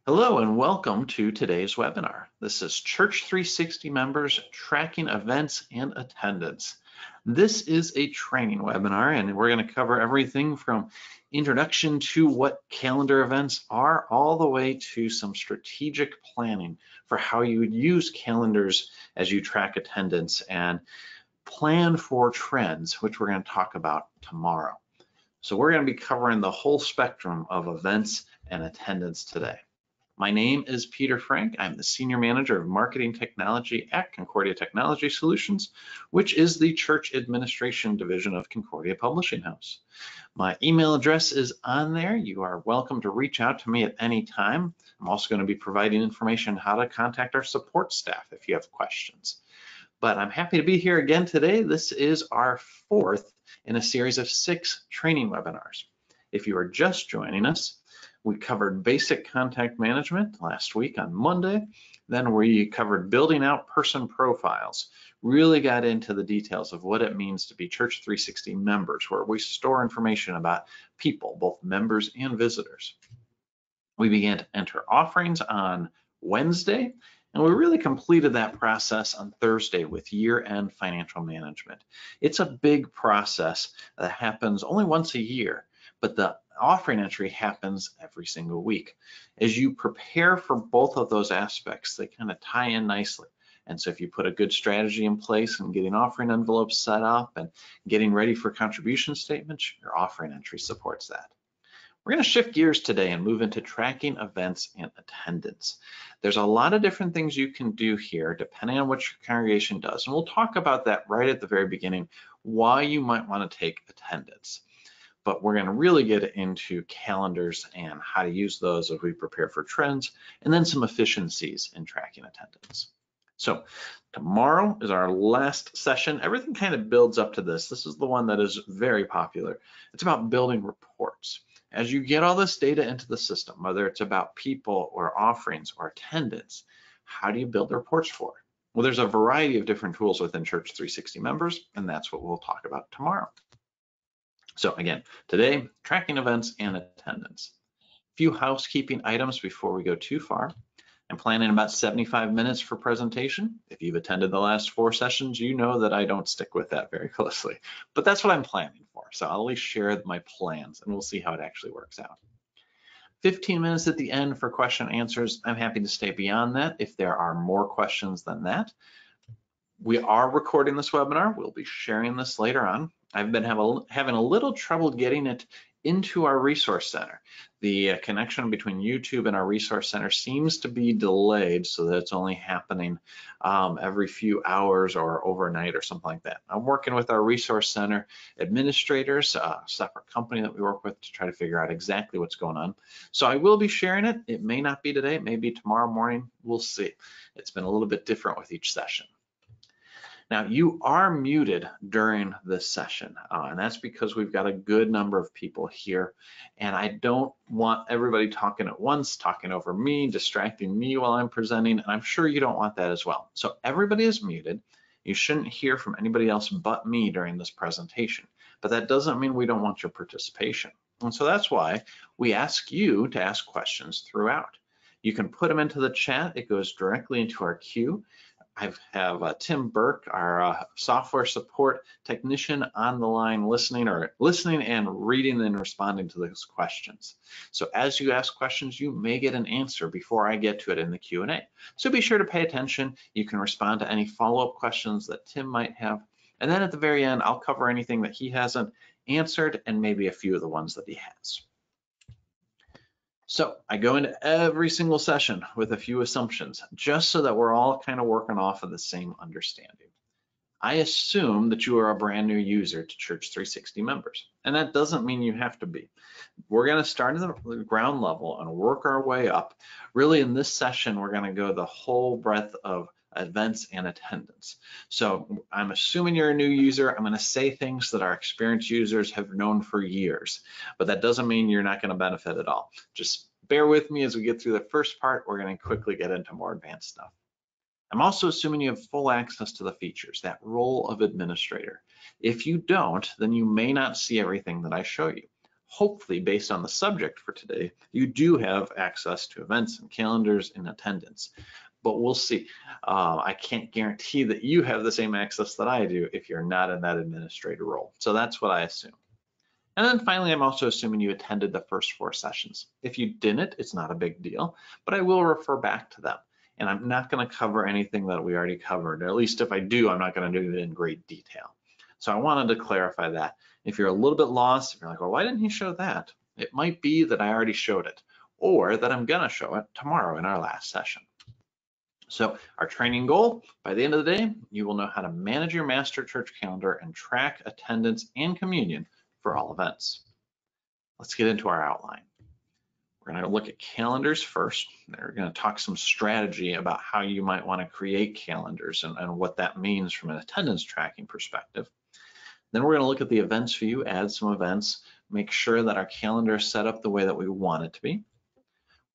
Hello and welcome to today's webinar. This is Church360 Members Tracking Events and Attendance. This is a training webinar and we're going to cover everything from introduction to what calendar events are all the way to some strategic planning for how you would use calendars as you track attendance and plan for trends, which we're going to talk about tomorrow. So we're going to be covering the whole spectrum of events and attendance today. My name is Peter Frank. I'm the Senior Manager of Marketing Technology at Concordia Technology Solutions, which is the church administration division of Concordia Publishing House. My email address is on there. You are welcome to reach out to me at any time. I'm also going to be providing information on how to contact our support staff if you have questions. But I'm happy to be here again today. This is our fourth in a series of 6 training webinars. If you are just joining us, we covered basic contact management last week on Monday. Then we covered building out person profiles, really got into the details of what it means to be Church360 members, where we store information about people, both members and visitors. We began to enter offerings on Wednesday, and we really completed that process on Thursday with year-end financial management. It's a big process that happens only once a year, but the offering entry happens every single week. As you prepare for both of those aspects, they kind of tie in nicely. And so if you put a good strategy in place and getting offering envelopes set up and getting ready for contribution statements, your offering entry supports that. We're going to shift gears today and move into tracking events and attendance. There's a lot of different things you can do here depending on what your congregation does. And we'll talk about that right at the very beginning, why you might want to take attendance. But we're going to really get into calendars and how to use those as we prepare for trends, and then some efficiencies in tracking attendance. So tomorrow is our last session. Everything kind of builds up to this. This is the one that is very popular. It's about building reports. As you get all this data into the system, whether it's about people or offerings or attendance, how do you build the reports for it? Well, there's a variety of different tools within Church360 Members, and that's what we'll talk about tomorrow. So again, today, tracking events and attendance. A few housekeeping items before we go too far. I'm planning about 75 minutes for presentation. If you've attended the last 4 sessions, you know that I don't stick with that very closely, but that's what I'm planning for. So I'll at least share my plans and we'll see how it actually works out. 15 minutes at the end for question and answers. I'm happy to stay beyond that if there are more questions than that. We are recording this webinar. We'll be sharing this later on. I've been having a little trouble getting it into our resource center. The connection between YouTube and our resource center seems to be delayed so that it's only happening every few hours or overnight or something like that. I'm working with our resource center administrators, a separate company that we work with, to try to figure out exactly what's going on. So I will be sharing it. It may not be today, it may be tomorrow morning. We'll see. It's been a little bit different with each session. Now, you are muted during this session, and that's because we've got a good number of people here, and I don't want everybody talking at once, talking over me, distracting me while I'm presenting, and I'm sure you don't want that as well. So everybody is muted. You shouldn't hear from anybody else but me during this presentation, but that doesn't mean we don't want your participation. And so that's why we ask you to ask questions throughout. You can put them into the chat. It goes directly into our queue. I have Tim Burke, our software support technician, on the line listening and reading and responding to those questions. So as you ask questions, you may get an answer before I get to it in the Q&A. So be sure to pay attention. You can respond to any follow-up questions that Tim might have. And then at the very end, I'll cover anything that he hasn't answered and maybe a few of the ones that he has. So I go into every single session with a few assumptions, just so that we're all kind of working off of the same understanding. I assume that you are a brand new user to Church360 Members, and that doesn't mean you have to be. We're going to start at the ground level and work our way up. Really, in this session, we're going to go the whole breadth of events and attendance. So I'm assuming you're a new user. I'm going to say things that our experienced users have known for years, but that doesn't mean you're not going to benefit at all. Just bear with me as we get through the first part. We're going to quickly get into more advanced stuff. I'm also assuming you have full access to the features, that role of administrator. If you don't, then you may not see everything that I show you. hopefully based on the subject for today, you do have access to events and calendars and attendance. But we'll see. I can't guarantee that you have the same access that I do if you're not in that administrator role. So that's what I assume. And then finally, I'm also assuming you attended the first 4 sessions. If you didn't, it's not a big deal, but I will refer back to them. And I'm not going to cover anything that we already covered, or at least if I do, I'm not going to do it in great detail. So I wanted to clarify that. If you're a little bit lost, if you're like, well, why didn't he show that? It might be that I already showed it, or that I'm going to show it tomorrow in our last session. So our training goal, by the end of the day, you will know how to manage your master church calendar and track attendance and communion for all events. Let's get into our outline. We're going to look at calendars first. We're going to talk some strategy about how you might want to create calendars and what that means from an attendance tracking perspective. Then we're going to look at the events view, add some events, make sure that our calendar is set up the way that we want it to be.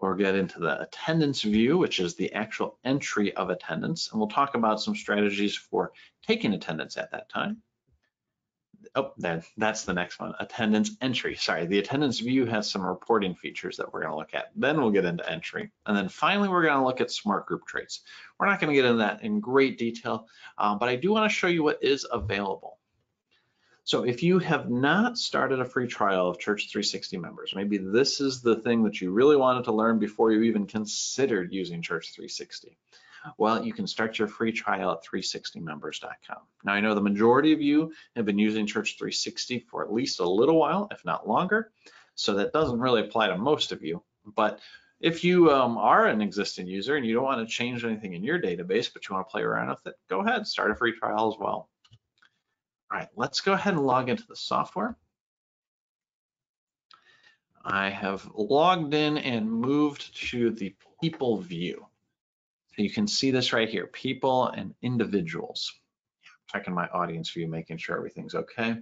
We'll get into the attendance view, which is the actual entry of attendance, and we'll talk about some strategies for taking attendance at that time. Oh, that's the next one, attendance entry. Sorry, the attendance view has some reporting features that we're going to look at. Then we'll get into entry. And then finally, we're going to look at smart group traits. We're not going to get into that in great detail, but I do want to show you what is available. So if you have not started a free trial of Church360 Members, maybe this is the thing that you really wanted to learn before you even considered using Church360. Well, you can start your free trial at 360members.com. Now, I know the majority of you have been using Church360 for at least a little while, if not longer, so that doesn't really apply to most of you. But if you are an existing user and you don't want to change anything in your database, but you want to play around with it, go ahead, start a free trial as well. All right, let's go ahead and log into the software. I have logged in and moved to the people view. So you can see this right here, people and individuals. Checking my audience view, making sure everything's okay.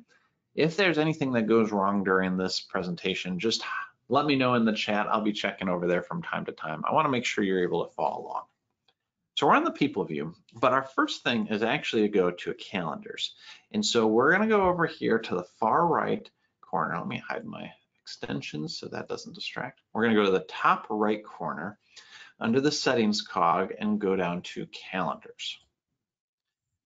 If there's anything that goes wrong during this presentation, just let me know in the chat. I'll be checking over there from time to time. I want to make sure you're able to follow along. So we're on the people view, but our first thing is actually to go to calendars. And so we're going to go over here to the far right corner. Let me hide my extensions so that doesn't distract. We're going to go to the top right corner under the settings cog and go down to calendars.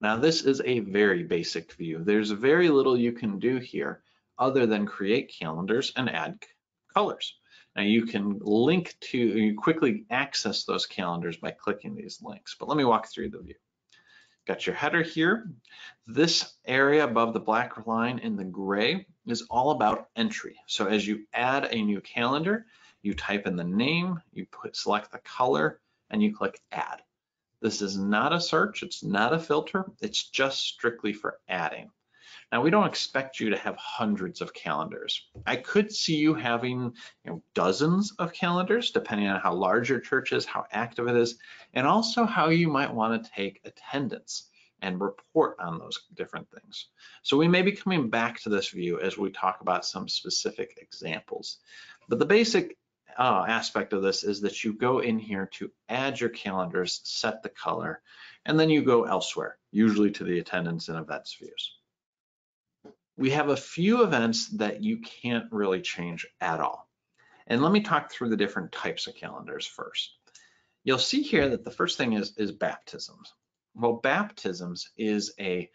Now this is a very basic view. There's very little you can do here other than create calendars and add colors. Now you can you quickly access those calendars by clicking these links, but let me walk through the view. Got your header here. This area above the black line in the gray is all about entry. So as you add a new calendar, you type in the name, you select the color, and you click add. This is not a search, it's not a filter, it's just strictly for adding. Now we don't expect you to have hundreds of calendars. I could see you having dozens of calendars depending on how large your church is, how active it is, and also how you might want to take attendance and report on those different things. So we may be coming back to this view as we talk about some specific examples. But the basic aspect of this is that you go in here to add your calendars, set the color, and then you go elsewhere, usually to the attendance and events views. We have a few events that you can't really change at all. And let me talk through the different types of calendars first. You'll see here that the first thing is baptisms. Well, baptisms is a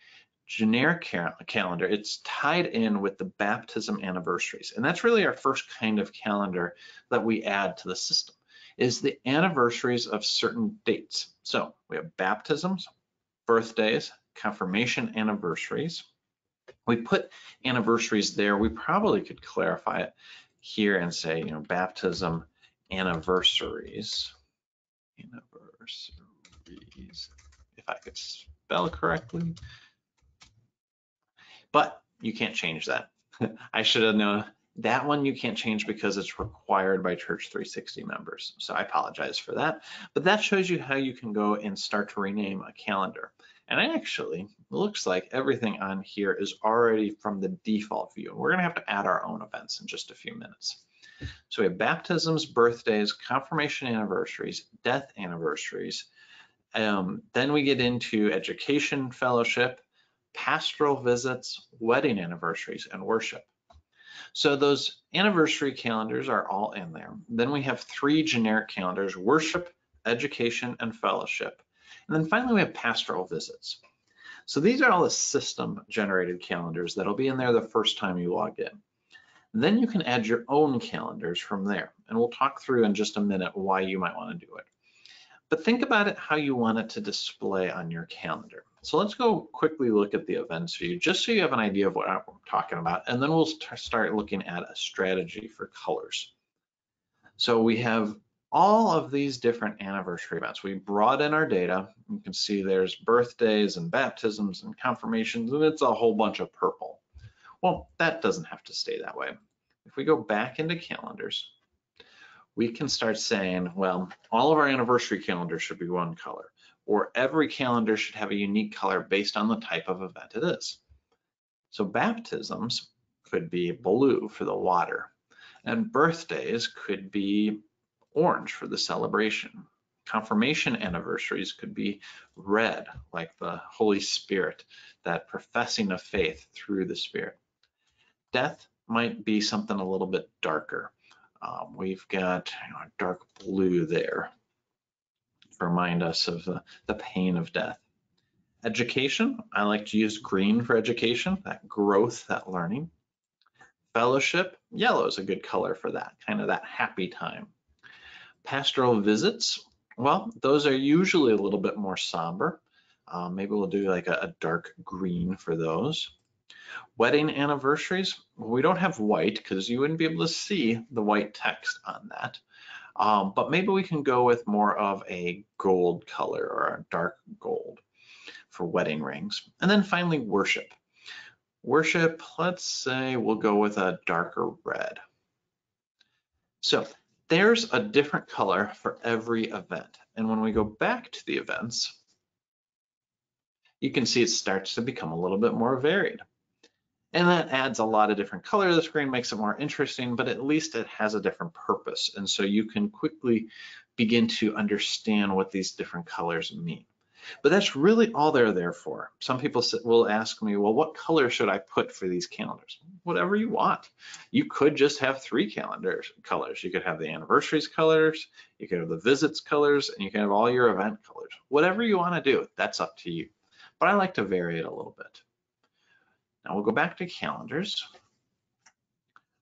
generic calendar. It's tied in with the baptism anniversaries. And that's really our first kind of calendar that we add to the system, is the anniversaries of certain dates. So we have baptisms, birthdays, confirmation anniversaries. We put anniversaries there. We probably could clarify it here and say, baptism anniversaries. Anniversaries, if I could spell correctly. But you can't change that. I should have known that one you can't change because it's required by Church360 members. So I apologize for that. But that shows you how you can go and start to rename a calendar. And actually, it looks like everything on here is already from the default view. We're gonna have to add our own events in just a few minutes. So we have baptisms, birthdays, confirmation anniversaries, death anniversaries. Then we get into education fellowship, pastoral visits, wedding anniversaries, and worship. So those anniversary calendars are all in there. Then we have 3 generic calendars: worship, education, and fellowship. And then finally we have pastoral visits. So these are all the system generated calendars that'll be in there the first time you log in. Then you can add your own calendars from there. And we'll talk through in just a minute why you might want to do it. But think about it how you want it to display on your calendar. So let's go quickly look at the events view, just so you have an idea of what I'm talking about, and then we'll start looking at a strategy for colors. So we have all of these different anniversary events. We brought in our data. You can see there's birthdays and baptisms and confirmations, and it's a whole bunch of purple. Well, that doesn't have to stay that way. If we go back into calendars, we can start saying, well, all of our anniversary calendars should be one color, or every calendar should have a unique color based on the type of event it is. So baptisms could be blue for the water, and birthdays could be orange for the celebration. Confirmation anniversaries could be red, like the Holy Spirit, that professing of faith through the Spirit. Death might be something a little bit darker. We've got a dark blue there to remind us of the pain of death. Education, I like to use green for education, that growth, that learning. Fellowship, yellow is a good color for that, kind of that happy time. Pastoral visits, well, those are usually a little bit more somber. Maybe we'll do like a dark green for those. Wedding anniversaries, we don't have white because you wouldn't be able to see the white text on that. But maybe we can go with more of a gold color or a dark gold for wedding rings. And then finally, worship. Worship, let's say we'll go with a darker red. So there's a different color for every event. And when we go back to the events, you can see it starts to become a little bit more varied. And that adds a lot of different color to the screen, makes it more interesting, but at least it has a different purpose. And so you can quickly begin to understand what these different colors mean. But that's really all they're there for. Some people will ask me, well, what color should I put for these calendars? Whatever you want. You could just have 3 colors. You could have the anniversaries colors, you could have the visits colors, and you can have all your event colors. Whatever you want to do, that's up to you. But I like to vary it a little bit. Now we'll go back to calendars.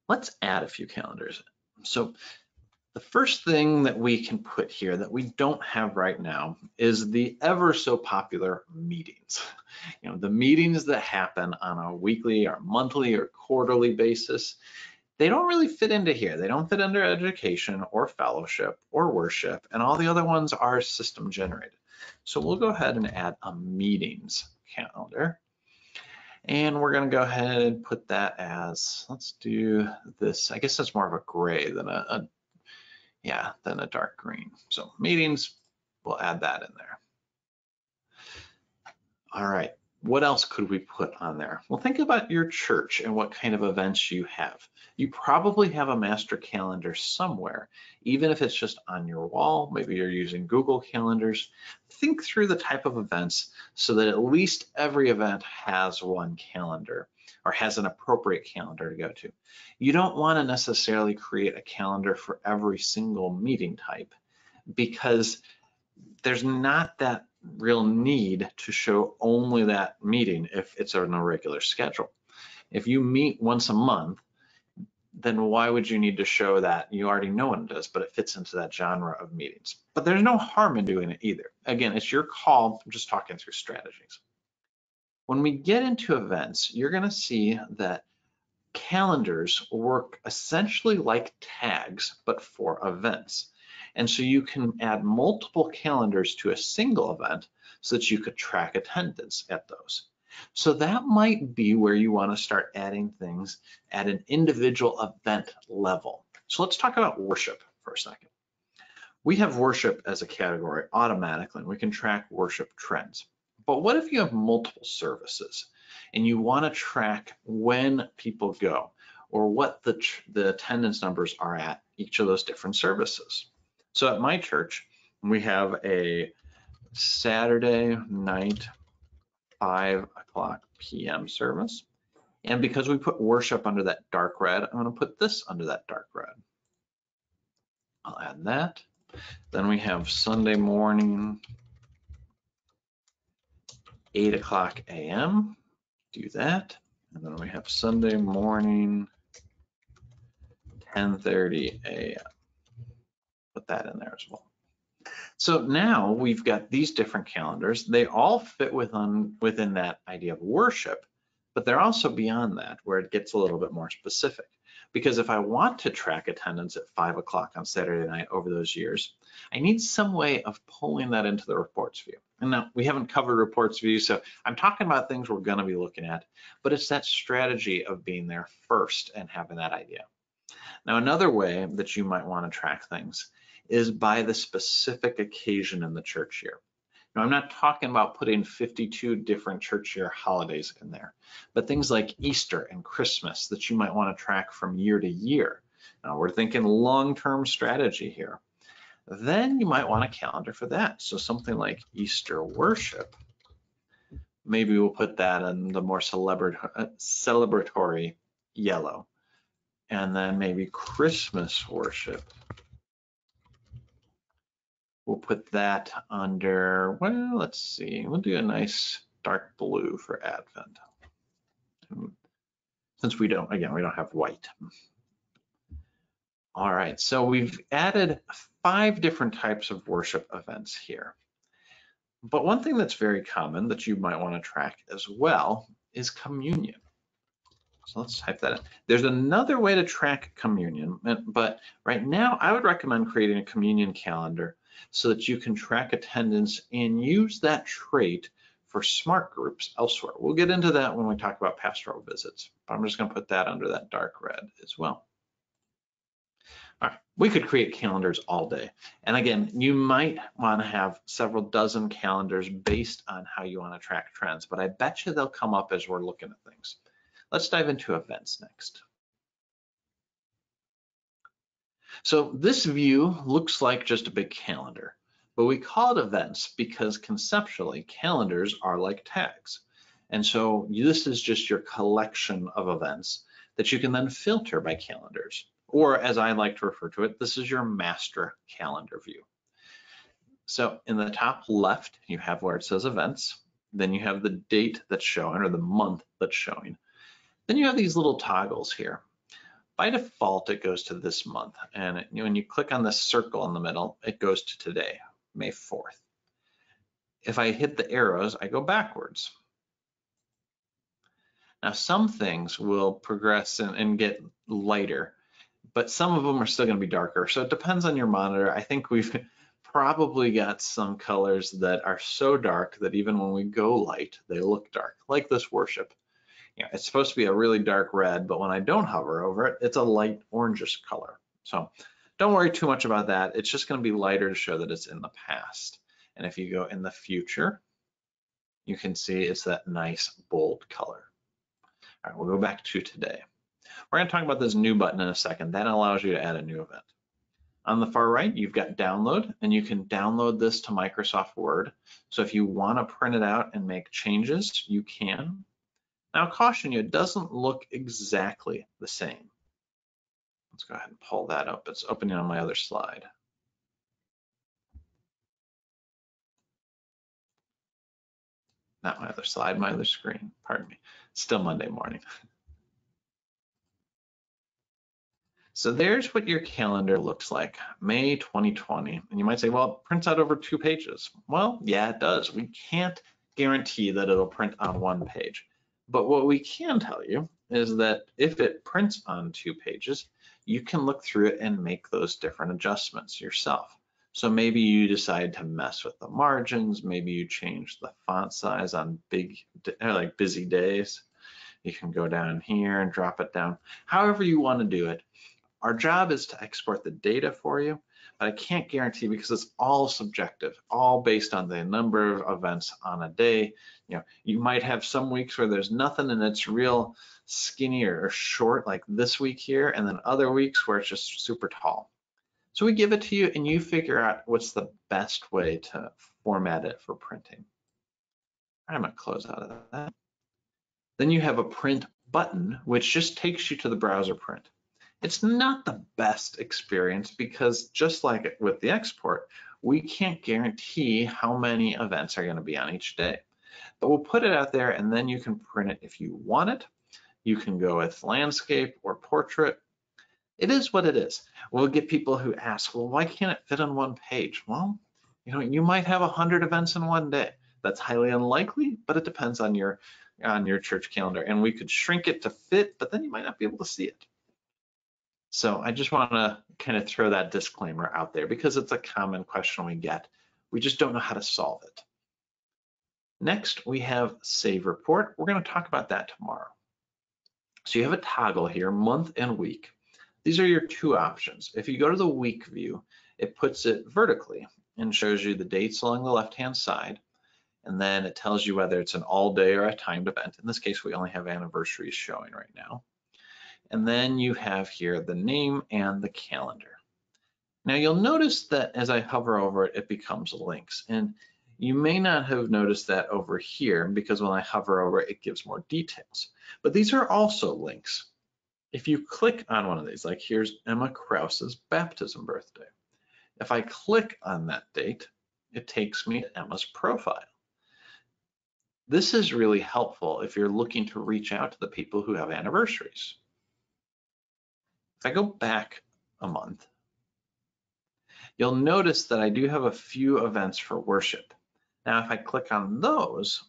Let's add a few calendars. So the first thing that we can put here that we don't have right now is the ever so popular meetings. You know, the meetings that happen on a weekly or monthly or quarterly basis, they don't really fit into here. They don't fit under education or fellowship or worship, and all the other ones are system generated. So we'll go ahead and add a meetings calendar. And we're going to go ahead and put that as, let's do this. I guess that's more of a gray than a dark green. So meetings, we'll add that in there. All right, what else could we put on there? Well, think about your church and what kind of events you have. You probably have a master calendar somewhere, even if it's just on your wall. Maybe you're using Google calendars. Think through the type of events so that at least every event has one calendar or has an appropriate calendar to go to. You don't want to necessarily create a calendar for every single meeting type because there's not that real need to show only that meeting if it's on a regular schedule. If you meet once a month, then why would you need to show that? You already know what it is, but it fits into that genre of meetings. But there's no harm in doing it either. Again, it's your call. I'm just talking through strategies. When we get into events, you're going to see that calendars work essentially like tags, but for events. And so you can add multiple calendars to a single event so that you could track attendance at those. So that might be where you want to start adding things at an individual event level. So let's talk about worship for a second. We have worship as a category automatically, and we can track worship trends. But what if you have multiple services and you want to track when people go or what the attendance numbers are at each of those different services? So at my church, we have a Saturday night 5 o'clock p.m. service, And because we put worship under that dark red, I'm going to put this under that dark red. I'll add that. Then we have Sunday morning, 8 o'clock a.m. Do that. And then we have Sunday morning, 10:30 a.m. Put that in there as well. So now we've got these different calendars. They all fit within that idea of worship, but they're also beyond that, where it gets a little bit more specific. Because if I want to track attendance at 5 o'clock on Saturday night over those years, I need some way of pulling that into the reports view. And now we haven't covered reports view, so I'm talking about things we're going to be looking at, but it's that strategy of being there first and having that idea. Now, another way that you might want to track things is by the specific occasion in the church year. Now, I'm not talking about putting 52 different church year holidays in there, but things like Easter and Christmas that you might want to track from year to year. Now, we're thinking long-term strategy here. Then you might want a calendar for that. So something like Easter worship, maybe we'll put that in the more celebratory yellow. And then maybe Christmas worship, we'll put that under, well, let's see, we'll do a nice dark blue for Advent. Since we don't have white. All right, so we've added 5 different types of worship events here. But one thing that's very common that you might want to track as well is communion. So let's type that in. There's another way to track communion, but right now I would recommend creating a communion calendar so that you can track attendance and use that trait for smart groups elsewhere. We'll get into that when we talk about pastoral visits, but I'm just going to put that under that dark red as well. All right, we could create calendars all day. And again, you might want to have several dozen calendars based on how you want to track trends, but I bet you they'll come up as we're looking at things. Let's dive into events next. So this view looks like just a big calendar, but we call it events because conceptually calendars are like tags. And so this is just your collection of events that you can then filter by calendars. Or as I like to refer to it, this is your master calendar view. So in the top left, you have where it says events. Then you have the date that's showing or the month that's showing. Then you have these little toggles here. By default, it goes to this month. And when you click on this circle in the middle, it goes to today, May 4th. If I hit the arrows, I go backwards. Now, some things will progress and get lighter, but some of them are still going to be darker. So it depends on your monitor. I think we've probably got some colors that are so dark that even when we go light, they look dark, like this worship. You know, it's supposed to be a really dark red, but when I don't hover over it, it's a light orangish color. So don't worry too much about that. It's just going to be lighter to show that it's in the past. And if you go in the future, you can see it's that nice bold color. All right, we'll go back to today. We're going to talk about this new button in a second. That allows you to add a new event. On the far right, you've got download, and you can download this to Microsoft Word. So if you want to print it out and make changes, you can. Now, I'll caution you, it doesn't look exactly the same. Let's go ahead and pull that up. It's opening on my other slide. Not my other slide, my other screen, pardon me. Still Monday morning. So there's what your calendar looks like, May 2020. And you might say, well, it prints out over 2 pages. Well, yeah, it does. We can't guarantee that it'll print on 1 page. But what we can tell you is that if it prints on 2 pages, you can look through it and make those different adjustments yourself. So maybe you decide to mess with the margins, maybe you change the font size on busy days. You can go down here and drop it down. However you want to do it. Our job is to export the data for you, but I can't guarantee because it's all subjective, all based on the number of events on a day. You know, you might have some weeks where there's nothing and it's real skinny or short, like this week here, and then other weeks where it's just super tall. So we give it to you and you figure out what's the best way to format it for printing. I'm gonna close out of that. Then you have a print button, which just takes you to the browser print. It's not the best experience because just like with the export, we can't guarantee how many events are going to be on each day. But we'll put it out there and then you can print it if you want it. You can go with landscape or portrait. It is what it is. We'll get people who ask, well, why can't it fit on one page? Well, you might have 100 events in one day. That's highly unlikely, but it depends on your church calendar. And we could shrink it to fit, but then you might not be able to see it. So I just want to kind of throw that disclaimer out there because it's a common question we get. We just don't know how to solve it. Next, we have Save Report. We're going to talk about that tomorrow. So you have a toggle here, month and week. These are your two options. If you go to the week view, it puts it vertically and shows you the dates along the left-hand side. And then it tells you whether it's an all day or a timed event. In this case, we only have anniversaries showing right now. And then you have here the name and the calendar. Now you'll notice that as I hover over it, it becomes links. And you may not have noticed that over here because when I hover over it, it gives more details. But these are also links. If you click on one of these, like here's Emma Krause's baptism birthday. If I click on that date, it takes me to Emma's profile. This is really helpful if you're looking to reach out to the people who have anniversaries. If I go back a month, you'll notice that I do have a few events for worship. Now, if I click on those,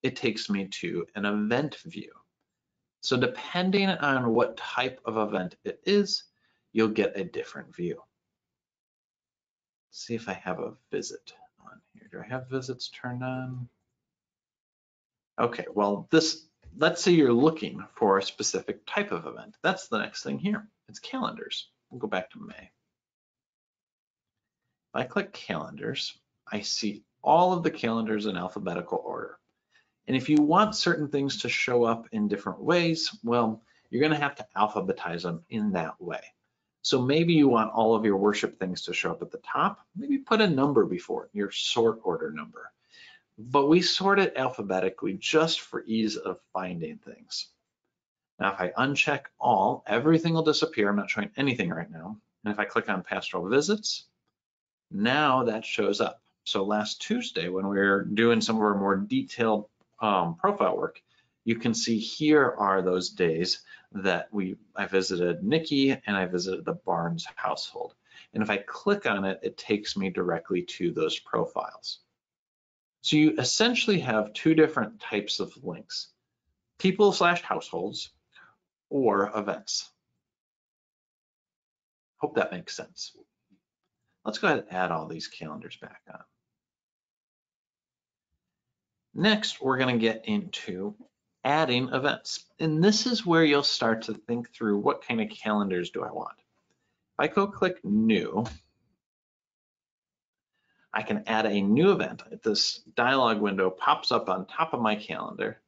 it takes me to an event view. So depending on what type of event it is, you'll get a different view. Let's see if I have a visit on here. Do I have visits turned on? Okay, well, let's say you're looking for a specific type of event. That's the next thing here. It's calendars. We'll go back to May. If I click calendars, I see all of the calendars in alphabetical order. And if you want certain things to show up in different ways, well, you're going to have to alphabetize them in that way. So maybe you want all of your worship things to show up at the top. Maybe put a number before it, your sort order number. But we sort it alphabetically just for ease of finding things. Now, if I uncheck all, everything will disappear. I'm not showing anything right now. And if I click on Pastoral Visits, now that shows up. So last Tuesday, when we were doing some of our more detailed profile work, you can see here are those days that I visited Nikki and I visited the Barnes household. And if I click on it, it takes me directly to those profiles. So you essentially have two different types of links, people/households or events. Hope that makes sense. Let's go ahead and add all these calendars back on. Next, we're going to get into adding events. And this is where you'll start to think through what kind of calendars do I want. If I go click New, I can add a new event. This dialog window pops up on top of my calendar.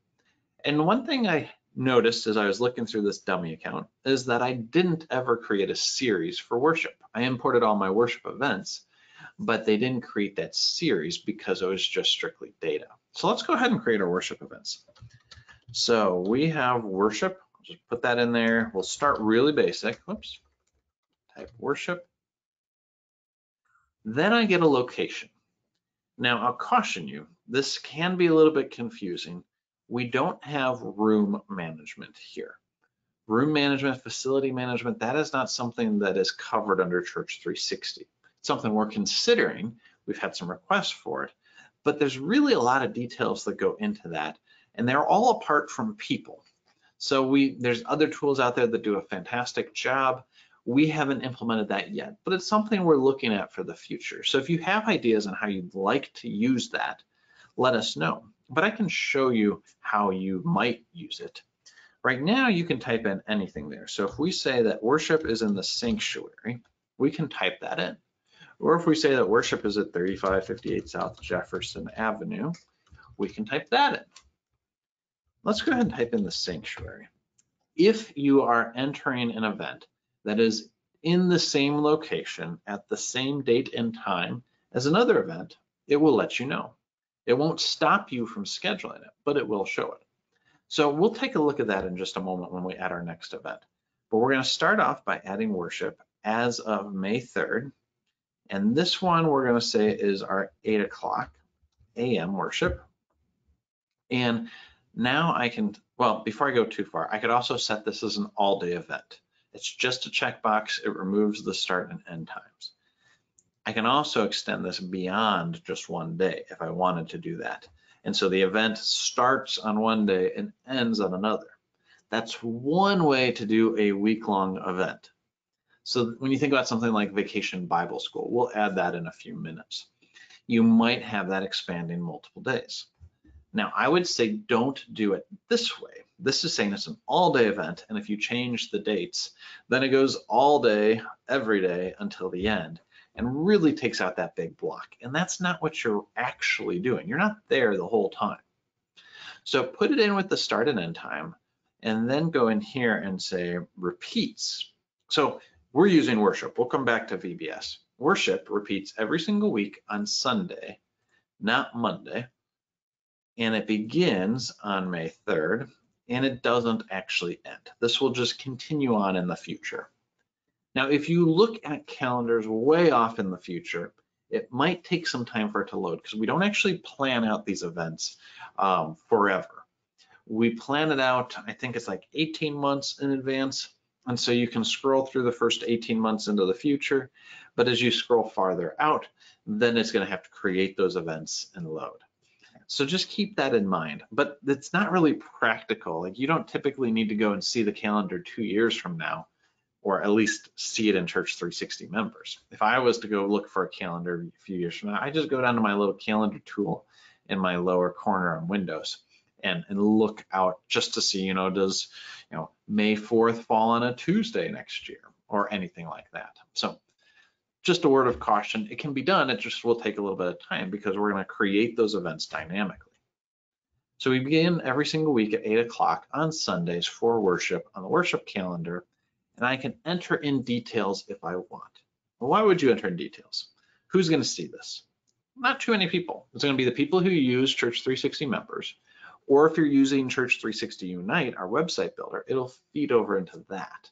And one thing I noticed as I was looking through this dummy account is that I didn't ever create a series for worship. I imported all my worship events, but they didn't create that series because it was just strictly data. So let's go ahead and create our worship events. So we have worship, I'll just put that in there. We'll start really basic. Whoops, type worship. Then I get a location. Now I'll caution you, this can be a little bit confusing. We don't have room management here. Room management, facility management, that is not something that is covered under Church360. It's something we're considering. We've had some requests for it, but there's really a lot of details that go into that, and they're all apart from people. So there's other tools out there that do a fantastic job. We haven't implemented that yet, but it's something we're looking at for the future. So if you have ideas on how you'd like to use that, let us know. But I can show you how you might use it. Right now, you can type in anything there. So if we say that worship is in the sanctuary, we can type that in. Or if we say that worship is at 3558 South Jefferson Avenue, we can type that in. Let's go ahead and type in the sanctuary. If you are entering an event that is in the same location at the same date and time as another event, it will let you know. It won't stop you from scheduling it, but it will show it. So we'll take a look at that in just a moment when we add our next event. But we're going to start off by adding worship as of May 3rd. And this one we're going to say is our 8 o'clock a.m. worship. And now I can, well, before I go too far, I could also set this as an all-day event. It's just a checkbox. It removes the start and end times. I can also extend this beyond just one day if I wanted to do that. And so the event starts on one day and ends on another. That's one way to do a week-long event. So when you think about something like Vacation Bible School, we'll add that in a few minutes. You might have that expanding multiple days. Now, I would say don't do it this way. This is saying it's an all-day event, and if you change the dates, then it goes all day, every day until the end, and really takes out that big block. And that's not what you're actually doing. You're not there the whole time. So put it in with the start and end time, and then go in here and say repeats. So we're using worship. We'll come back to VBS. Worship repeats every single week on Sunday, not Monday. And it begins on May 3rd, and it doesn't actually end. This will just continue on in the future. Now, if you look at calendars way off in the future, it might take some time for it to load because we don't actually plan out these events forever. We plan it out, I think it's like 18 months in advance. And so you can scroll through the first 18 months into the future, but as you scroll farther out, then it's going to have to create those events and load. So just keep that in mind, but it's not really practical. Like you don't typically need to go and see the calendar 2 years from now, or at least see it in Church360 Members. If I was to go look for a calendar a few years from now, I just go down to my little calendar tool in my lower corner on Windows and look out just to see, does, May 4th fall on a Tuesday next year or anything like that. So just a word of caution, it can be done, it just will take a little bit of time because we're going to create those events dynamically. So we begin every single week at 8 o'clock on Sundays for worship on the worship calendar, and I can enter in details if I want. Well, why would you enter in details? Who's going to see this? Not too many people. It's going to be the people who use Church360 Members, or if you're using Church360 Unite, our website builder, it'll feed over into that.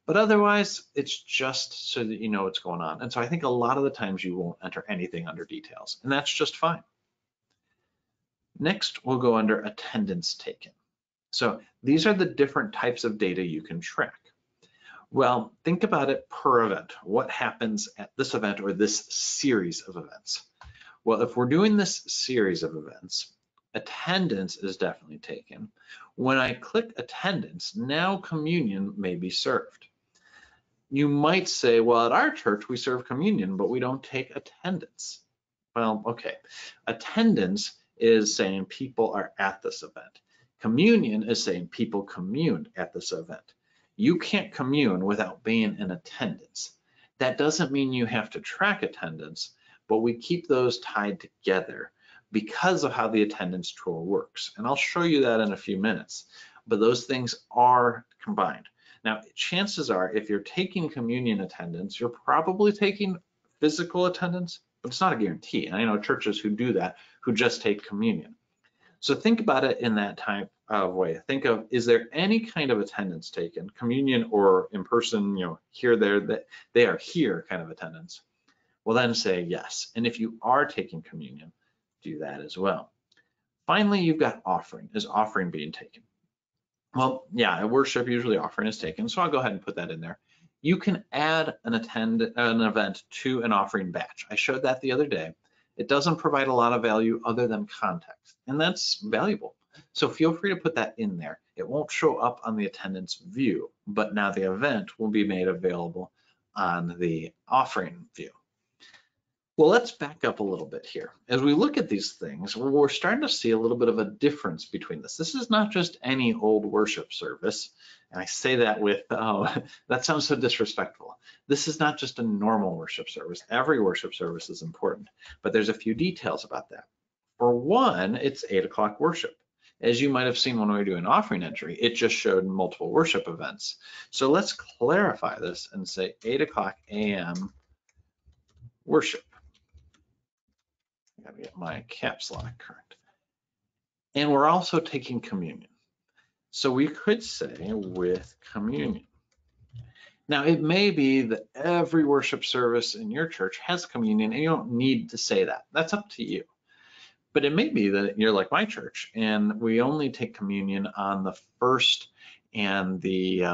But otherwise, it's just so that you know what's going on. And so I think a lot of the times you won't enter anything under details, and that's just fine. Next, we'll go under attendance taken. So these are the different types of data you can track. Well, think about it per event. What happens at this event or this series of events? Well, if we're doing this series of events, attendance is definitely taken. When I click attendance, now communion may be served. You might say, well, at our church, we serve communion, but we don't take attendance. Well, okay. Attendance is saying people are at this event. Communion is saying people communed at this event. You can't commune without being in attendance. That doesn't mean you have to track attendance, but we keep those tied together because of how the attendance tool works. And I'll show you that in a few minutes, but those things are combined. Now, chances are if you're taking communion attendance, you're probably taking physical attendance, but it's not a guarantee. And I know churches who do that, who just take communion. So think about it in that type of way. Think of, is there any kind of attendance taken, communion or in person, here, there, that they are here kind of attendance? Well, then say yes. And if you are taking communion, do that as well. Finally, you've got offering. Is offering being taken? Well, yeah, at worship, usually offering is taken. So I'll go ahead and put that in there. You can add an event to an offering batch. I showed that the other day. It doesn't provide a lot of value other than context, and that's valuable. So feel free to put that in there. It won't show up on the attendance view, but now the event will be made available on the offering view. Well, let's back up a little bit here. As we look at these things, we're starting to see a little bit of a difference between this. This is not just any old worship service. And I say that with, oh, that sounds so disrespectful. This is not just a normal worship service. Every worship service is important, but there's a few details about that. For one, it's 8 o'clock worship. As you might have seen when we were doing offering entry, it just showed multiple worship events. So let's clarify this and say 8 o'clock a.m. worship. I gotta get my caps lock correct. And we're also taking communion. So we could say with communion. Now, it may be that every worship service in your church has communion and you don't need to say that. That's up to you. But it may be that you're like my church and we only take communion on the first and the,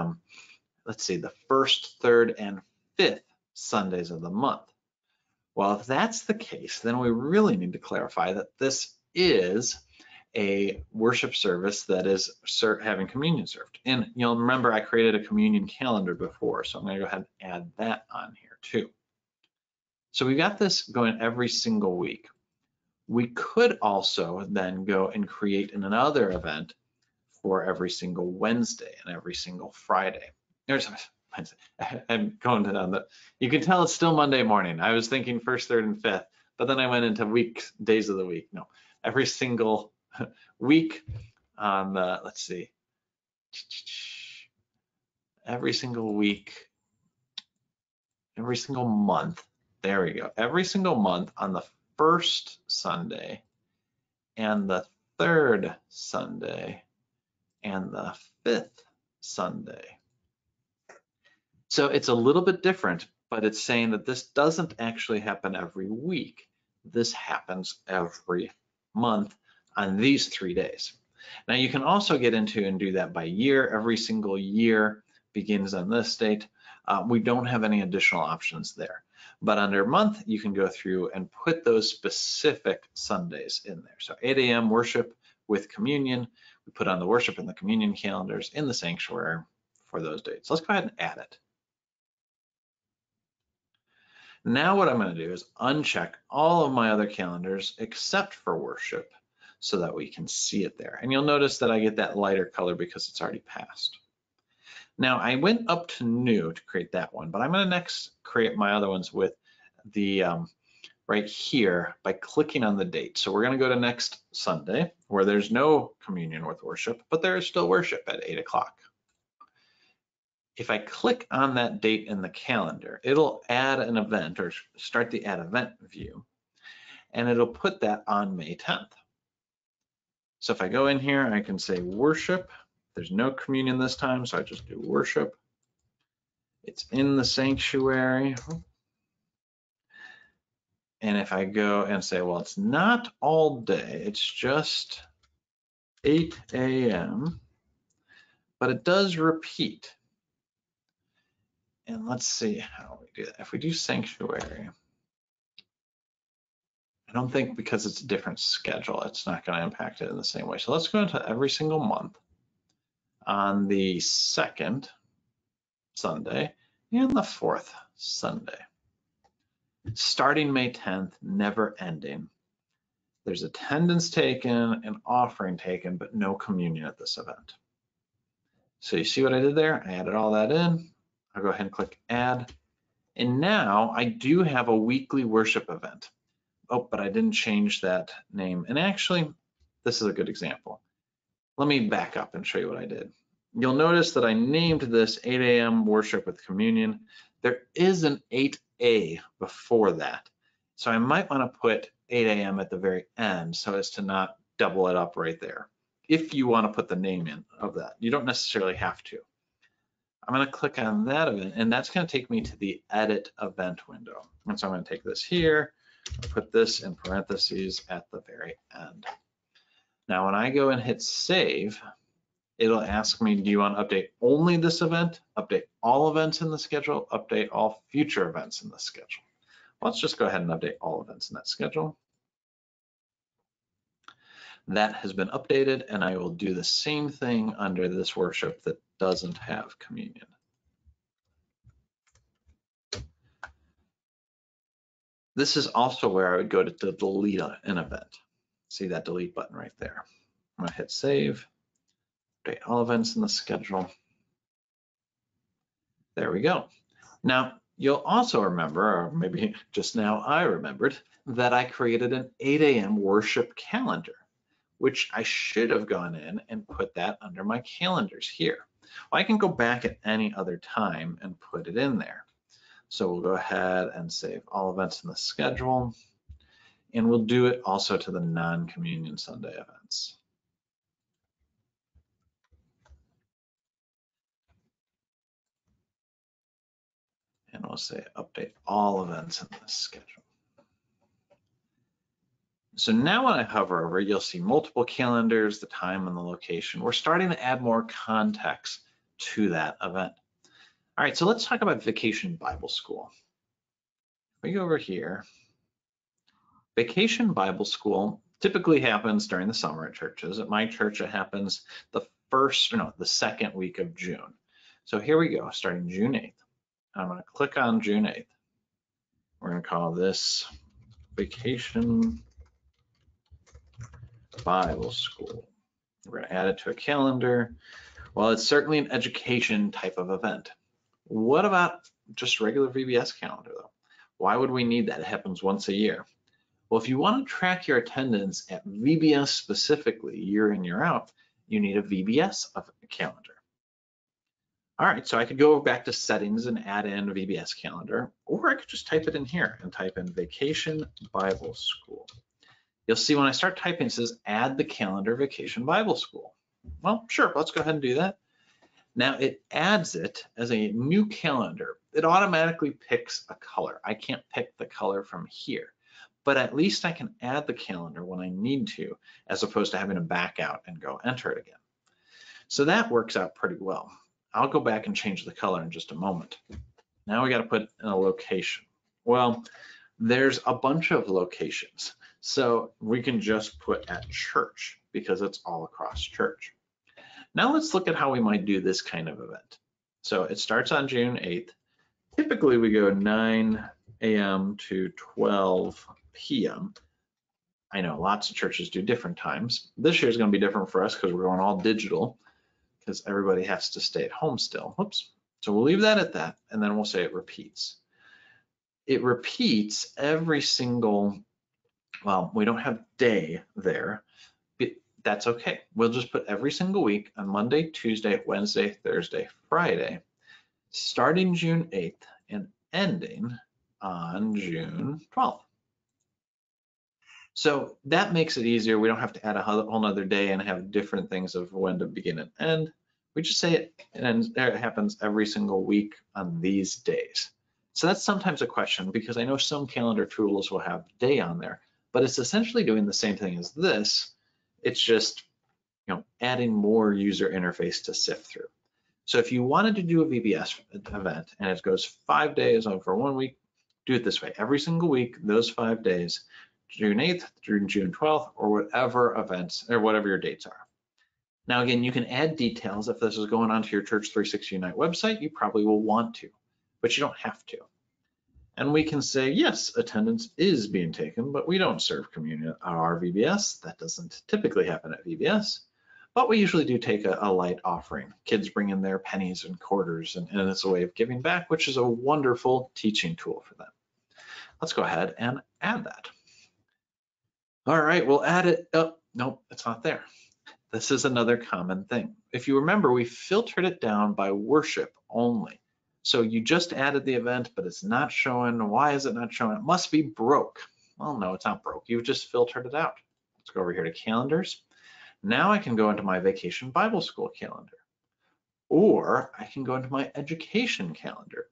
let's see, the first, third, and fifth Sundays of the month. Well, if that's the case, then we really need to clarify that this is a worship service that is having communion served. And you'll remember I created a communion calendar before, so I'm going to go ahead and add that on here too. So we got this going every single week. We could also then go and create another event for every single Wednesday and every single Friday. I'm going to the, you can tell it's still Monday morning. I was thinking first, third, and fifth, but then I went into days of the week. No, every single week on the, let's see, every single week, every single month. There we go. Every single month on the first Sunday and the third Sunday and the fifth Sunday. So it's a little bit different, but it's saying that this doesn't actually happen every week. This happens every month on these 3 days. Now you can also get into and do that by year. Every single year begins on this date. We don't have any additional options there. But under month, you can go through and put those specific Sundays in there. So 8 a.m. worship with communion. We put on the worship and the communion calendars in the sanctuary for those dates. Let's go ahead and add it. Now what I'm going to do is uncheck all of my other calendars except for worship so that we can see it there. And you'll notice that I get that lighter color because it's already passed. Now I went up to new to create that one, but I'm going to next create my other ones with the right here by clicking on the date. So we're going to go to next Sunday where there's no communion with worship, but there is still worship at 8 o'clock. If I click on that date in the calendar, it'll add an event or start the add event view, and it'll put that on May 10th. So if I go in here, I can say worship. There's no communion this time, so I just do worship. It's in the sanctuary. And if I go and say, well, it's not all day, it's just 8 a.m., but it does repeat. And let's see how we do that. If we do sanctuary, I don't think because it's a different schedule, it's not going to impact it in the same way. So let's go into every single month on the second Sunday and the fourth Sunday. Starting May 10th, never ending. There's attendance taken and offering taken, but no communion at this event. So you see what I did there? I added all that in. I'll go ahead and click add. And now I do have a weekly worship event. Oh, but I didn't change that name. And actually, this is a good example. Let me back up and show you what I did. You'll notice that I named this 8 a.m. worship with communion. There is an 8A before that. So I might want to put 8 a.m. at the very end so as to not double it up right there. If you want to put the name in of that, you don't necessarily have to. I'm going to click on that event, and that's going to take me to the edit event window. And so I'm going to take this here, put this in parentheses at the very end. Now, when I go and hit save, it'll ask me, do you want to update only this event, update all events in the schedule, update all future events in the schedule? Let's just go ahead and update all events in that schedule. That has been updated, and I will do the same thing under this worship that doesn't have communion. This is also where I would go to delete an event. See that delete button right there. I'm gonna hit save, update all events in the schedule. There we go. Now, you'll also remember, or maybe just now I remembered, that I created an 8 a.m. worship calendar, which I should have gone in and put that under my calendars here. Well, I can go back at any other time and put it in there. So we'll go ahead and save all events in the schedule, and we'll do it also to the non-communion Sunday events. And we'll say update all events in this schedule. So now when I hover over, you'll see multiple calendars, the time and the location. We're starting to add more context to that event. All right, so let's talk about Vacation Bible School. If we go over here, Vacation Bible School typically happens during the summer at churches. At my church, it happens the second week of June. So here we go, starting June 8th. I'm going to click on June 8th. We're going to call this Vacation Bible School. We're going to add it to a calendar. Well, it's certainly an education type of event. What about just regular VBS calendar though? Why would we need that? It happens once a year. Well, if you want to track your attendance at VBS specifically, year in, year out, you need a VBS calendar. All right, so I could go back to settings and add in a VBS calendar, or I could just type it in here and type in Vacation Bible School. You'll see when I start typing, it says add the calendar Vacation Bible School. Well, sure, let's go ahead and do that. Now it adds it as a new calendar. It automatically picks a color. I can't pick the color from here, but at least I can add the calendar when I need to, as opposed to having to back out and go enter it again. So that works out pretty well. I'll go back and change the color in just a moment. Now we got to put in a location. Well, there's a bunch of locations. So we can just put at church because it's all across church. Now let's look at how we might do this kind of event. So it starts on June 8th. Typically we go 9 a.m. to 12 p.m. I know lots of churches do different times. This year is going to be different for us because we're going all digital because everybody has to stay at home still. Whoops. So we'll leave that at that, and then we'll say it repeats. It repeats every single, well, we don't have day there, but that's okay. We'll just put every single week on Monday, Tuesday, Wednesday, Thursday, Friday, starting June 8th and ending on June 12th. So that makes it easier. We don't have to add a whole nother day and have different things of when to begin and end. We just say it, and it happens every single week on these days. So that's sometimes a question because I know some calendar tools will have day on there, but it's essentially doing the same thing as this. It's just, adding more user interface to sift through. So if you wanted to do a VBS event and it goes 5 days over 1 week, do it this way. Every single week, those 5 days, June 8th through June 12th, or whatever events or whatever your dates are. Now, again, you can add details. If this is going onto your Church360 Unite website, you probably will want to, but you don't have to. And we can say, yes, attendance is being taken, but we don't serve communion at our VBS. That doesn't typically happen at VBS, but we usually do take a light offering. Kids bring in their pennies and quarters, and it's a way of giving back, which is a wonderful teaching tool for them. Let's go ahead and add that. All right, we'll add it. Oh, no, it's not there. This is another common thing. If you remember, we filtered it down by worship only. So you just added the event, but it's not showing. Why is it not showing? It must be broke. Well, no, it's not broke. You've just filtered it out. Let's go over here to calendars. Now I can go into my Vacation Bible School calendar, or I can go into my education calendar.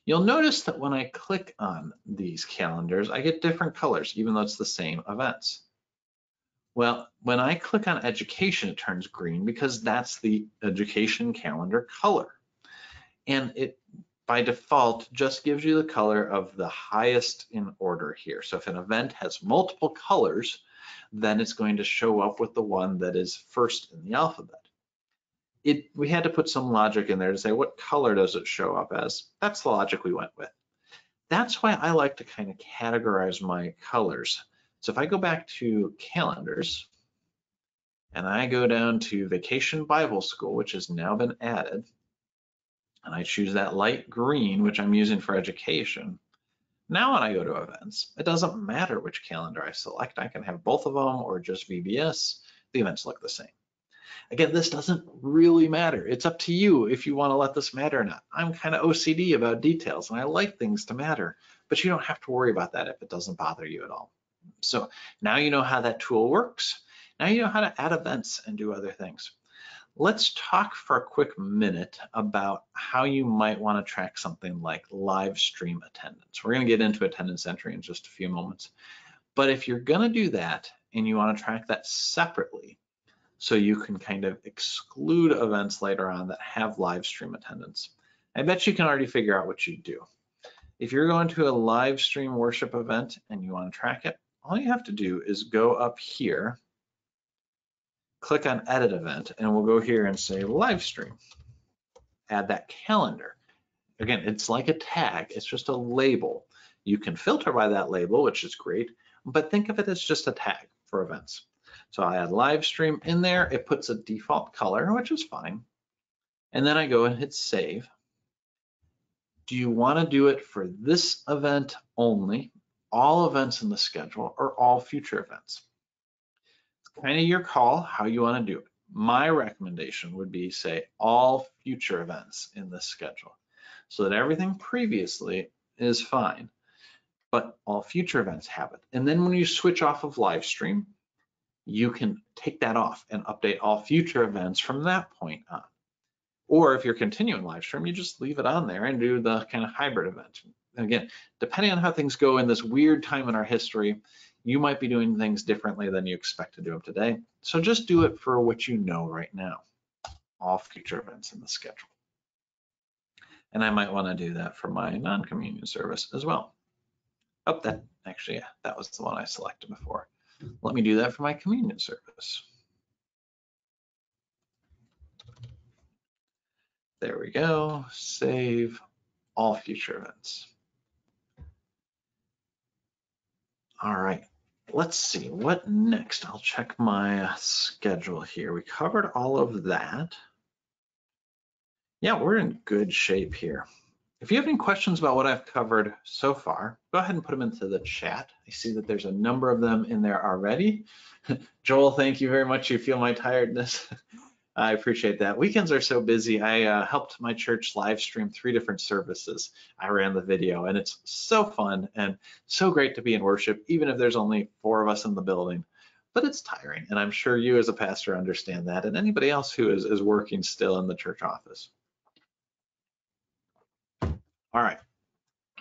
You'll notice that when I click on these calendars, I get different colors, even though it's the same events. Well, when I click on education, it turns green because that's the education calendar color. And it, by default, just gives you the color of the highest in order here. So if an event has multiple colors, then it's going to show up with the one that is first in the alphabet. We had to put some logic in there to say, what color does it show up as? That's the logic we went with. That's why I like to kind of categorize my colors. So if I go back to calendars and I go down to Vacation Bible School, which has now been added, and I choose that light green, which I'm using for education. Now when I go to events, it doesn't matter which calendar I select. I can have both of them or just VBS. The events look the same. Again, this doesn't really matter. It's up to you if you want to let this matter or not. I'm kind of OCD about details and I like things to matter, but you don't have to worry about that if it doesn't bother you at all. So now you know how that tool works. Now you know how to add events and do other things. Let's talk for a quick minute about how you might want to track something like live stream attendance. We're going to get into attendance entry in just a few moments. But if you're going to do that and you want to track that separately, so you can kind of exclude events later on that have live stream attendance, I bet you can already figure out what you do. If you're going to a live stream worship event and you want to track it, all you have to do is go up here, click on edit event, and we'll go here and say live stream. Add that calendar. Again, it's like a tag, it's just a label. You can filter by that label, which is great, but think of it as just a tag for events. So I add live stream in there, it puts a default color, which is fine. And then I go and hit save. Do you want to do it for this event only, all events in the schedule, or all future events? It's kind of your call how you want to do it. My recommendation would be, say, all future events in this schedule, so that everything previously is fine, but all future events have it. And then when you switch off of live stream, you can take that off and update all future events from that point on. Or if you're continuing live stream, you just leave it on there and do the kind of hybrid event. And again, depending on how things go in this weird time in our history, you might be doing things differently than you expect to do them today. So just do it for what you know right now, all future events in the schedule. And I might want to do that for my non-communion service as well. Oh, that actually, yeah, that was the one I selected before. Let me do that for my communion service. There we go, save all future events. All right, let's see, what next? I'll check my schedule here. We covered all of that. Yeah, we're in good shape here. If you have any questions about what I've covered so far, go ahead and put them into the chat. I see that there's a number of them in there already. Joel, thank you very much. You feel my tiredness. I appreciate that. Weekends are so busy. I helped my church live stream 3 different services. I ran the video and it's so fun and so great to be in worship, even if there's only 4 of us in the building. But it's tiring, and I'm sure you as a pastor understand that, and anybody else who is working still in the church office. All right.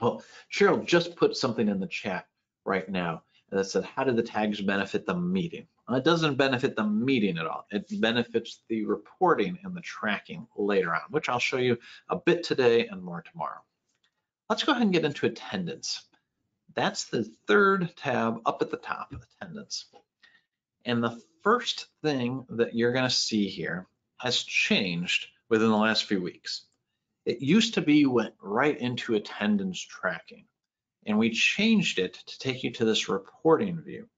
Well, Cheryl just put something in the chat right now that said, how do the tags benefit the meeting? Well, it doesn't benefit the meeting at all. It benefits the reporting and the tracking later on, which I'll show you a bit today and more tomorrow. Let's go ahead and get into attendance. That's the 3rd tab up at the top, attendance. And the first thing that you're going to see here has changed within the last few weeks. It used to be you went right into attendance tracking, and we changed it to take you to this reporting view,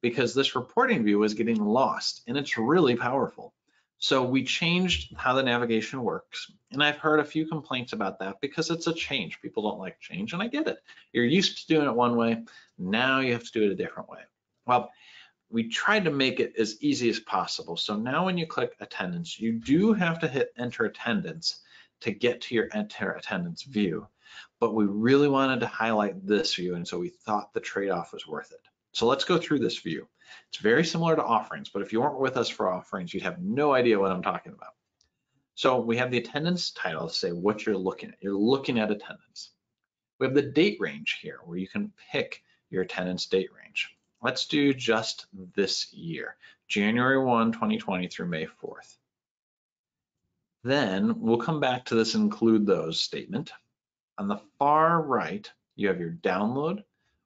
because this reporting view is getting lost and it's really powerful. So we changed how the navigation works, and I've heard a few complaints about that because it's a change. People don't like change, and I get it. You're used to doing it one way, now you have to do it a different way. Well, we tried to make it as easy as possible. So now when you click attendance, you do have to hit enter attendance to get to your enter attendance view, but we really wanted to highlight this view, and so we thought the trade-off was worth it. So let's go through this view. It's very similar to offerings, but if you weren't with us for offerings, you'd have no idea what I'm talking about. So we have the attendance title to say what you're looking at. You're looking at attendance. We have the date range here where you can pick your attendance date range. Let's do just this year, January 1, 2020 through May 4th. Then we'll come back to this include those statement. On the far right, you have your download,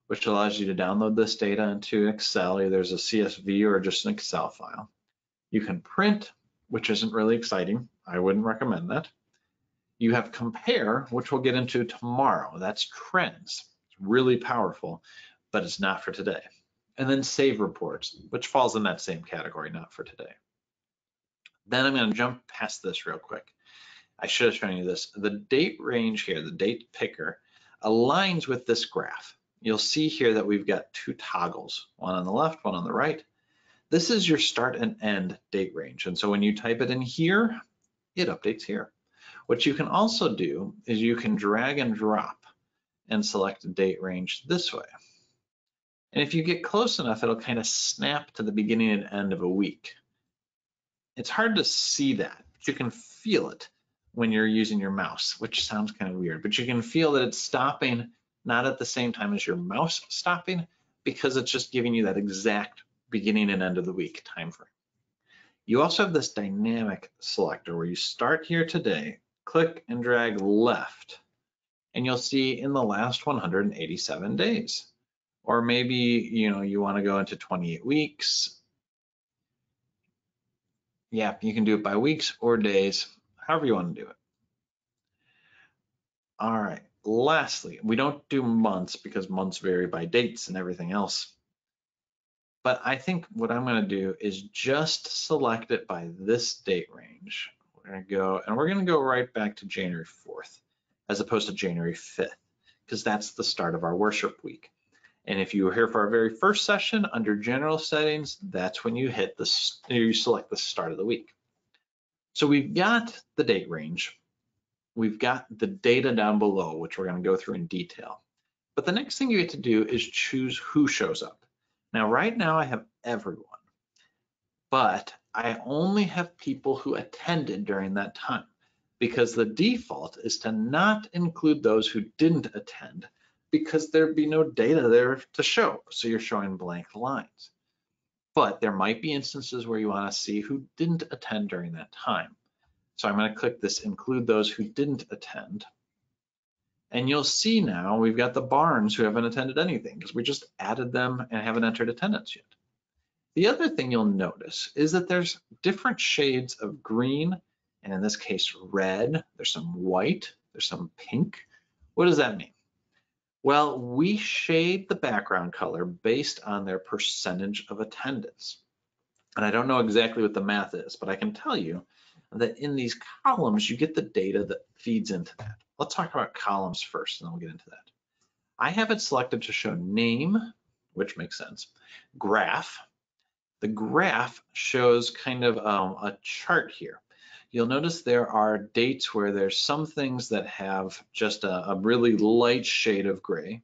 which allows you to download this data into Excel. Either as a CSV or just an Excel file. You can print, which isn't really exciting. I wouldn't recommend that. You have compare, which we'll get into tomorrow. That's trends. It's really powerful, but it's not for today. And then save reports, which falls in that same category, not for today. Then I'm going to jump past this real quick. I should have shown you this. The date range here, the date picker, aligns with this graph. You'll see here that we've got 2 toggles, one on the left, one on the right. This is your start and end date range. And so when you type it in here, it updates here. What you can also do is you can drag and drop and select a date range this way. And if you get close enough, it'll kind of snap to the beginning and end of a week. it's hard to see that, but you can feel it when you're using your mouse, which sounds kind of weird, but you can feel that it's stopping not at the same time as your mouse stopping, because it's just giving you that exact beginning and end of the week time frame. You also have this dynamic selector where you start here today, click and drag left, and you'll see in the last 187 days. Or maybe, you want to go into 28 weeks. Yeah, you can do it by weeks or days, however you want to do it. All right, lastly, we don't do months because months vary by dates and everything else. But I think what I'm going to do is just select it by this date range. We're going to go right back to January 4th as opposed to January 5th, because that's the start of our worship week. And if you were here for our very first session under general settings, that's when you select the start of the week. So we've got the date range. We've got the data down below, which we're going to go through in detail. But the next thing you get to do is choose who shows up. Now, right now I have everyone, but I only have people who attended during that time, because the default is to not include those who didn't attend, because there'd be no data there to show. So you're showing blank lines. But there might be instances where you want to see who didn't attend during that time. So I'm going to click this include those who didn't attend. And you'll see now we've got the Barnes who haven't attended anything because we just added them and haven't entered attendance yet. The other thing you'll notice is that there's different shades of green, and in this case red, there's some white, there's some pink. What does that mean? Well, we shade the background color based on their percentage of attendance. And I don't know exactly what the math is, but I can tell you that in these columns, you get the data that feeds into that. Let's talk about columns first, and then we'll get into that. I have it selected to show name, which makes sense, graph. The graph shows kind of a chart here. You'll notice there are dates where there's some things that have just a really light shade of gray,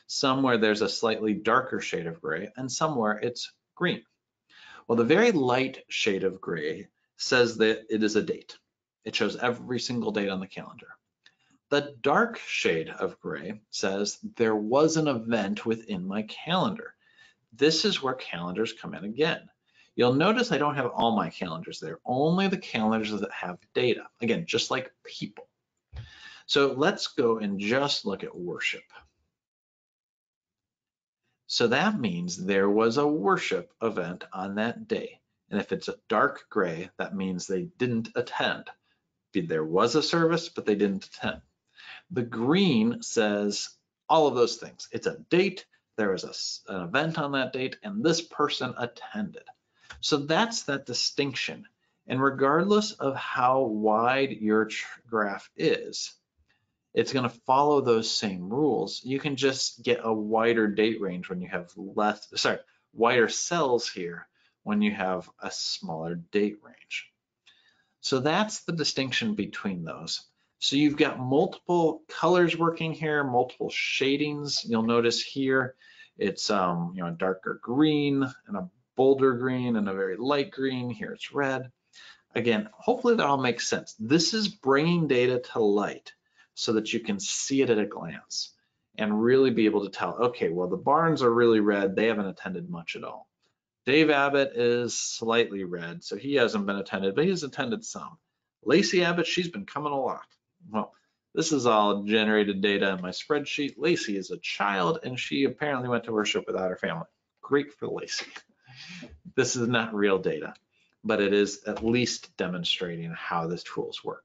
some where there's a slightly darker shade of gray, and some where it's green. Well, the very light shade of gray says that it is a date. It shows every single date on the calendar. The dark shade of gray says there was an event within my calendar. This is where calendars come in again. You'll notice I don't have all my calendars there, only the calendars that have data. Again, just like people. So let's go and just look at worship. So that means there was a worship event on that day. And if it's a dark gray, that means they didn't attend. There was a service, but they didn't attend. The green says all of those things. It's a date, there was an event on that date, and this person attended. So that's that distinction. And regardless of how wide your graph is, it's going to follow those same rules. You can just get a wider date range when you have wider cells here when you have a smaller date range. So that's the distinction between those. So you've got multiple colors working here, multiple shadings. You'll notice here it's a darker green and a bolder green and a very light green. Here it's red. Again, hopefully that all makes sense. This is bringing data to light so that you can see it at a glance and really be able to tell, okay, well, the Barnes are really red. They haven't attended much at all. Dave Abbott is slightly red, so he hasn't been attended, but he's attended some. Lacey Abbott, she's been coming a lot. Well, this is all generated data in my spreadsheet. Lacey is a child, and she apparently went to worship without her family. Great for Lacey. This is not real data, but it is at least demonstrating how the tools work.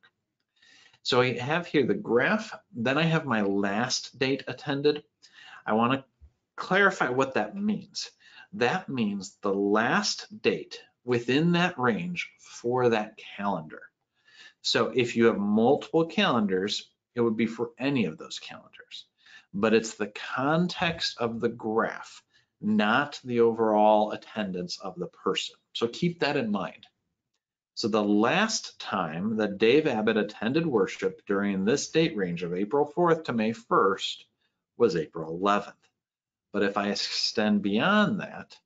So I have here the graph, then I have my last date attended. I want to clarify what that means. That means the last date within that range for that calendar. So if you have multiple calendars, it would be for any of those calendars, but it's the context of the graph, not the overall attendance of the person. So keep that in mind. So the last time that Dave Abbott attended worship during this date range of April 4th to May 1st was April 11th. But if I extend beyond that,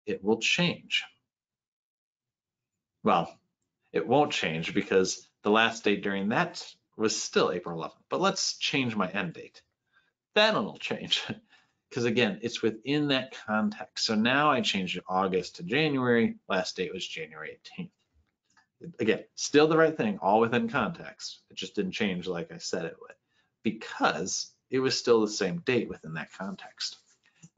it will change. Well, It won't change because the last date during that was still April 11th, but let's change my end date. That'll change because again, it's within that context. So now I changed August to January, last date was January 18th. Again, still the right thing, all within context. It just didn't change like I said it would because it was still the same date within that context.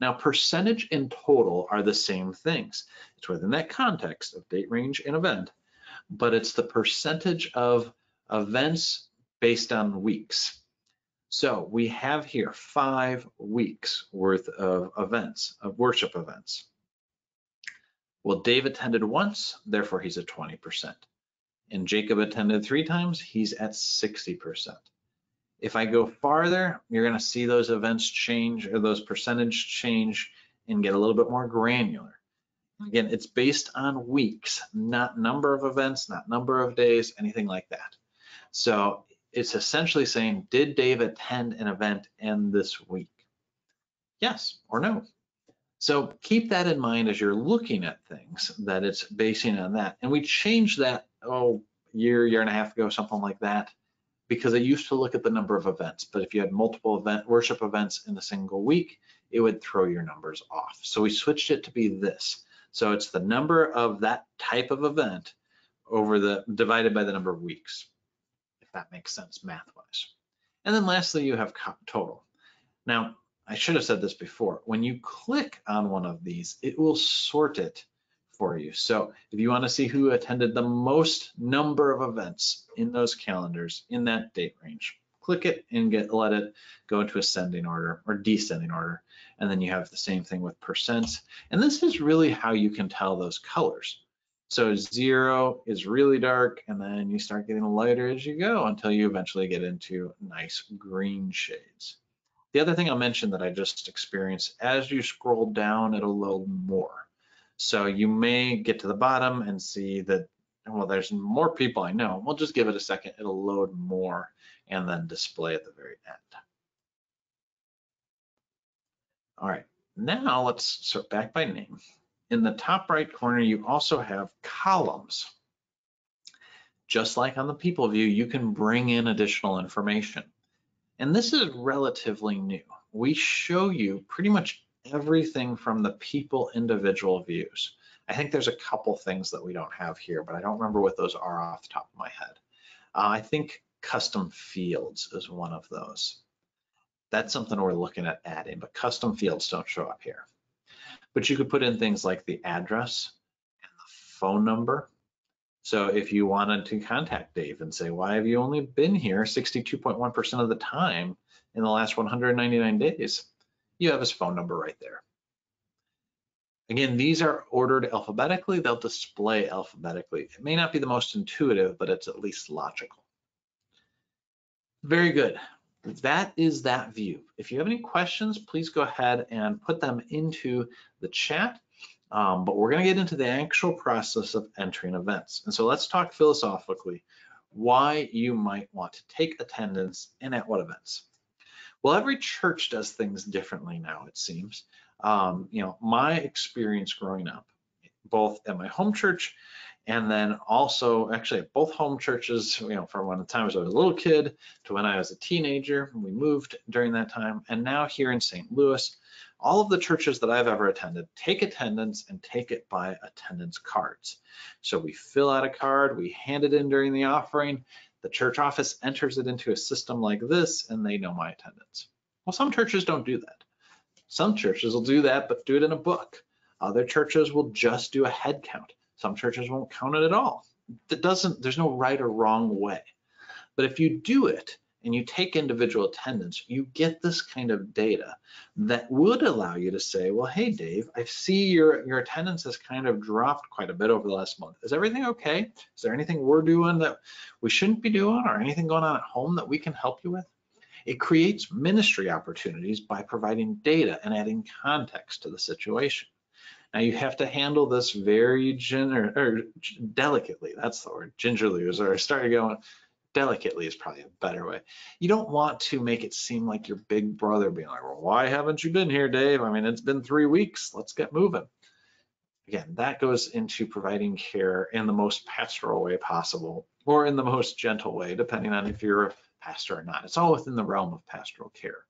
Now, percentage and total are the same things. It's within that context of date, range, and event, but it's the percentage of events based on weeks. So we have here 5 weeks worth of events, of worship events. Well, Dave attended once, therefore he's at 20%. And Jacob attended 3 times, he's at 60%. If I go farther, you're going to see those events change, or those percentage change and get a little bit more granular. Again, it's based on weeks, not number of events, not number of days, anything like that. So it's essentially saying, did Dave attend an event in this week? Yes or no. So keep that in mind as you're looking at things, that it's basing on that. And we changed that, year and a half ago, something like that, because I used to look at the number of events. But if you had multiple worship events in a single week, it would throw your numbers off. So we switched it to be this. So it's the number of that type of event divided by the number of weeks, if that makes sense math-wise. And then lastly, you have total. Now, I should have said this before. When you click on one of these, it will sort it for you. So if you want to see who attended the most number of events in those calendars in that date range, click it and let it go into ascending order or descending order. And then you have the same thing with percents. And this is really how you can tell those colors. So 0 is really dark, and then you start getting lighter as you go until you eventually get into nice green shades. The other thing I'll mention that I just experienced, as you scroll down, it'll load more. So you may get to the bottom and see that, well, there's more people I know. We'll just give it a second. It'll load more and then display at the very end. All right, now let's sort back by name. In the top right corner, you also have columns. Just like on the people view, you can bring in additional information. And this is relatively new. We show you pretty much everything from the people individual views. I think there's a couple things that we don't have here, but I don't remember what those are off the top of my head. I think custom fields is one of those. That's something we're looking at adding, but custom fields don't show up here. But you could put in things like the address and the phone number. So if you wanted to contact Dave and say, why have you only been here 62.1% of the time in the last 199 days? You have his phone number right there. Again, these are ordered alphabetically. They'll display alphabetically. It may not be the most intuitive, but it's at least logical. Very good. That is that view. If you have any questions, please go ahead and put them into the chat. But we're going to get into the actual process of entering events. And so let's talk philosophically why you might want to take attendance and at what events. Well, every church does things differently now, it seems. My experience growing up, both at my home church and then also actually at both home churches, from when the time I was a little kid to when I was a teenager, we moved during that time, and now here in St. Louis, all of the churches that I've ever attended take attendance and take it by attendance cards. So we fill out a card, we hand it in during the offering, the church office enters it into a system like this, and they know my attendance. Well, some churches don't do that. Some churches will do that, but do it in a book. Other churches will just do a head count. Some churches won't count it at all. There's no right or wrong way. But if you do it and you take individual attendance, you get this kind of data that would allow you to say, well, hey, Dave, I see your attendance has kind of dropped quite a bit over the last month. Is everything okay? Is there anything we're doing that we shouldn't be doing, or anything going on at home that we can help you with? It creates ministry opportunities by providing data and adding context to the situation. Now you have to handle this very delicately. That's the word. Gingerly was where I started going. Delicately is probably a better way. You don't want to make it seem like your big brother being like, well, why haven't you been here, Dave? I mean, it's been 3 weeks. Let's get moving. Again, that goes into providing care in the most pastoral way possible, or in the most gentle way, depending on if you're a pastor or not. It's all within the realm of pastoral care.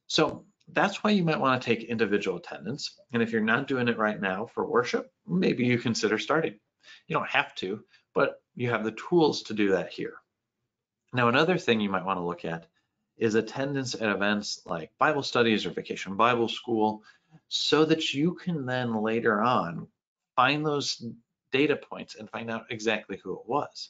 So that's why you might want to take individual attendance. And if you're not doing it right now for worship, maybe you consider starting. You don't have to, but you have the tools to do that here. Now, another thing you might want to look at is attendance at events like Bible studies or Vacation Bible School, so that you can then later on find those data points and find out exactly who it was.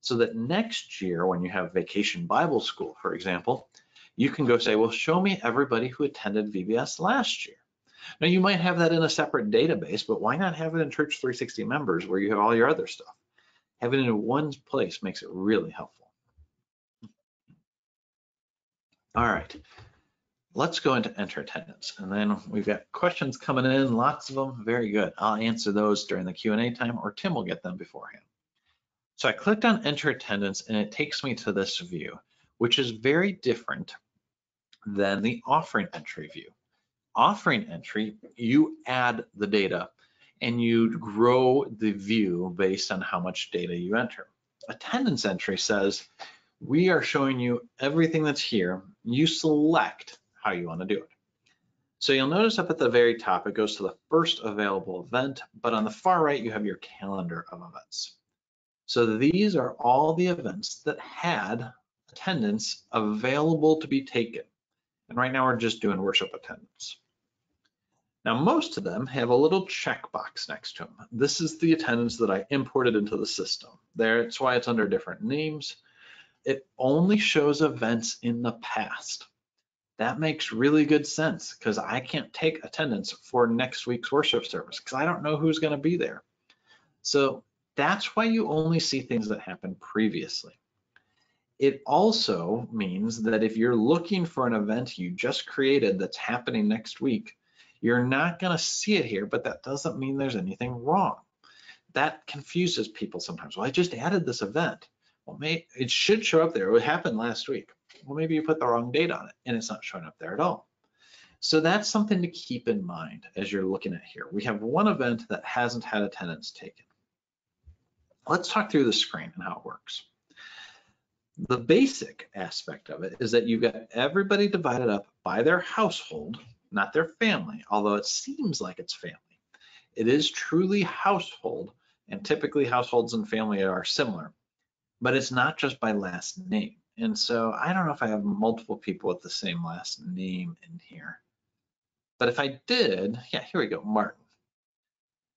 So that next year, when you have Vacation Bible School, for example, you can go say, well, show me everybody who attended VBS last year. Now, you might have that in a separate database, but why not have it in Church360 Members where you have all your other stuff? Having it in one place makes it really helpful. All right, let's go into enter attendance. And then we've got questions coming in, lots of them, very good. I'll answer those during the Q&A time, or Tim will get them beforehand. So I clicked on enter attendance and it takes me to this view, which is very different than the offering entry view. Offering entry, you add the data and you grow the view based on how much data you enter. Attendance entry says, we are showing you everything that's here. You select how you want to do it. So you'll notice up at the very top, it goes to the first available event, but on the far right, you have your calendar of events. So these are all the events that had attendance available to be taken. And right now we're just doing worship attendance. Now, most of them have a little checkbox next to them. This is the attendance that I imported into the system. That's why it's under different names. It only shows events in the past. That makes really good sense because I can't take attendance for next week's worship service because I don't know who's going to be there. So that's why you only see things that happened previously. It also means that if you're looking for an event you just created that's happening next week, you're not going to see it here, but that doesn't mean there's anything wrong. That confuses people sometimes. Well, I just added this event. Well, it should show up there. It happened last week. Well, maybe you put the wrong date on it and it's not showing up there at all. So that's something to keep in mind as you're looking at here. We have one event that hasn't had attendance taken. Let's talk through the screen and how it works. The basic aspect of it is that you've got everybody divided up by their household, not their family, although it seems like it's family. It is truly household, and typically households and family are similar, but it's not just by last name. And so I don't know if I have multiple people with the same last name in here. But if I did, yeah, here we go, Martin.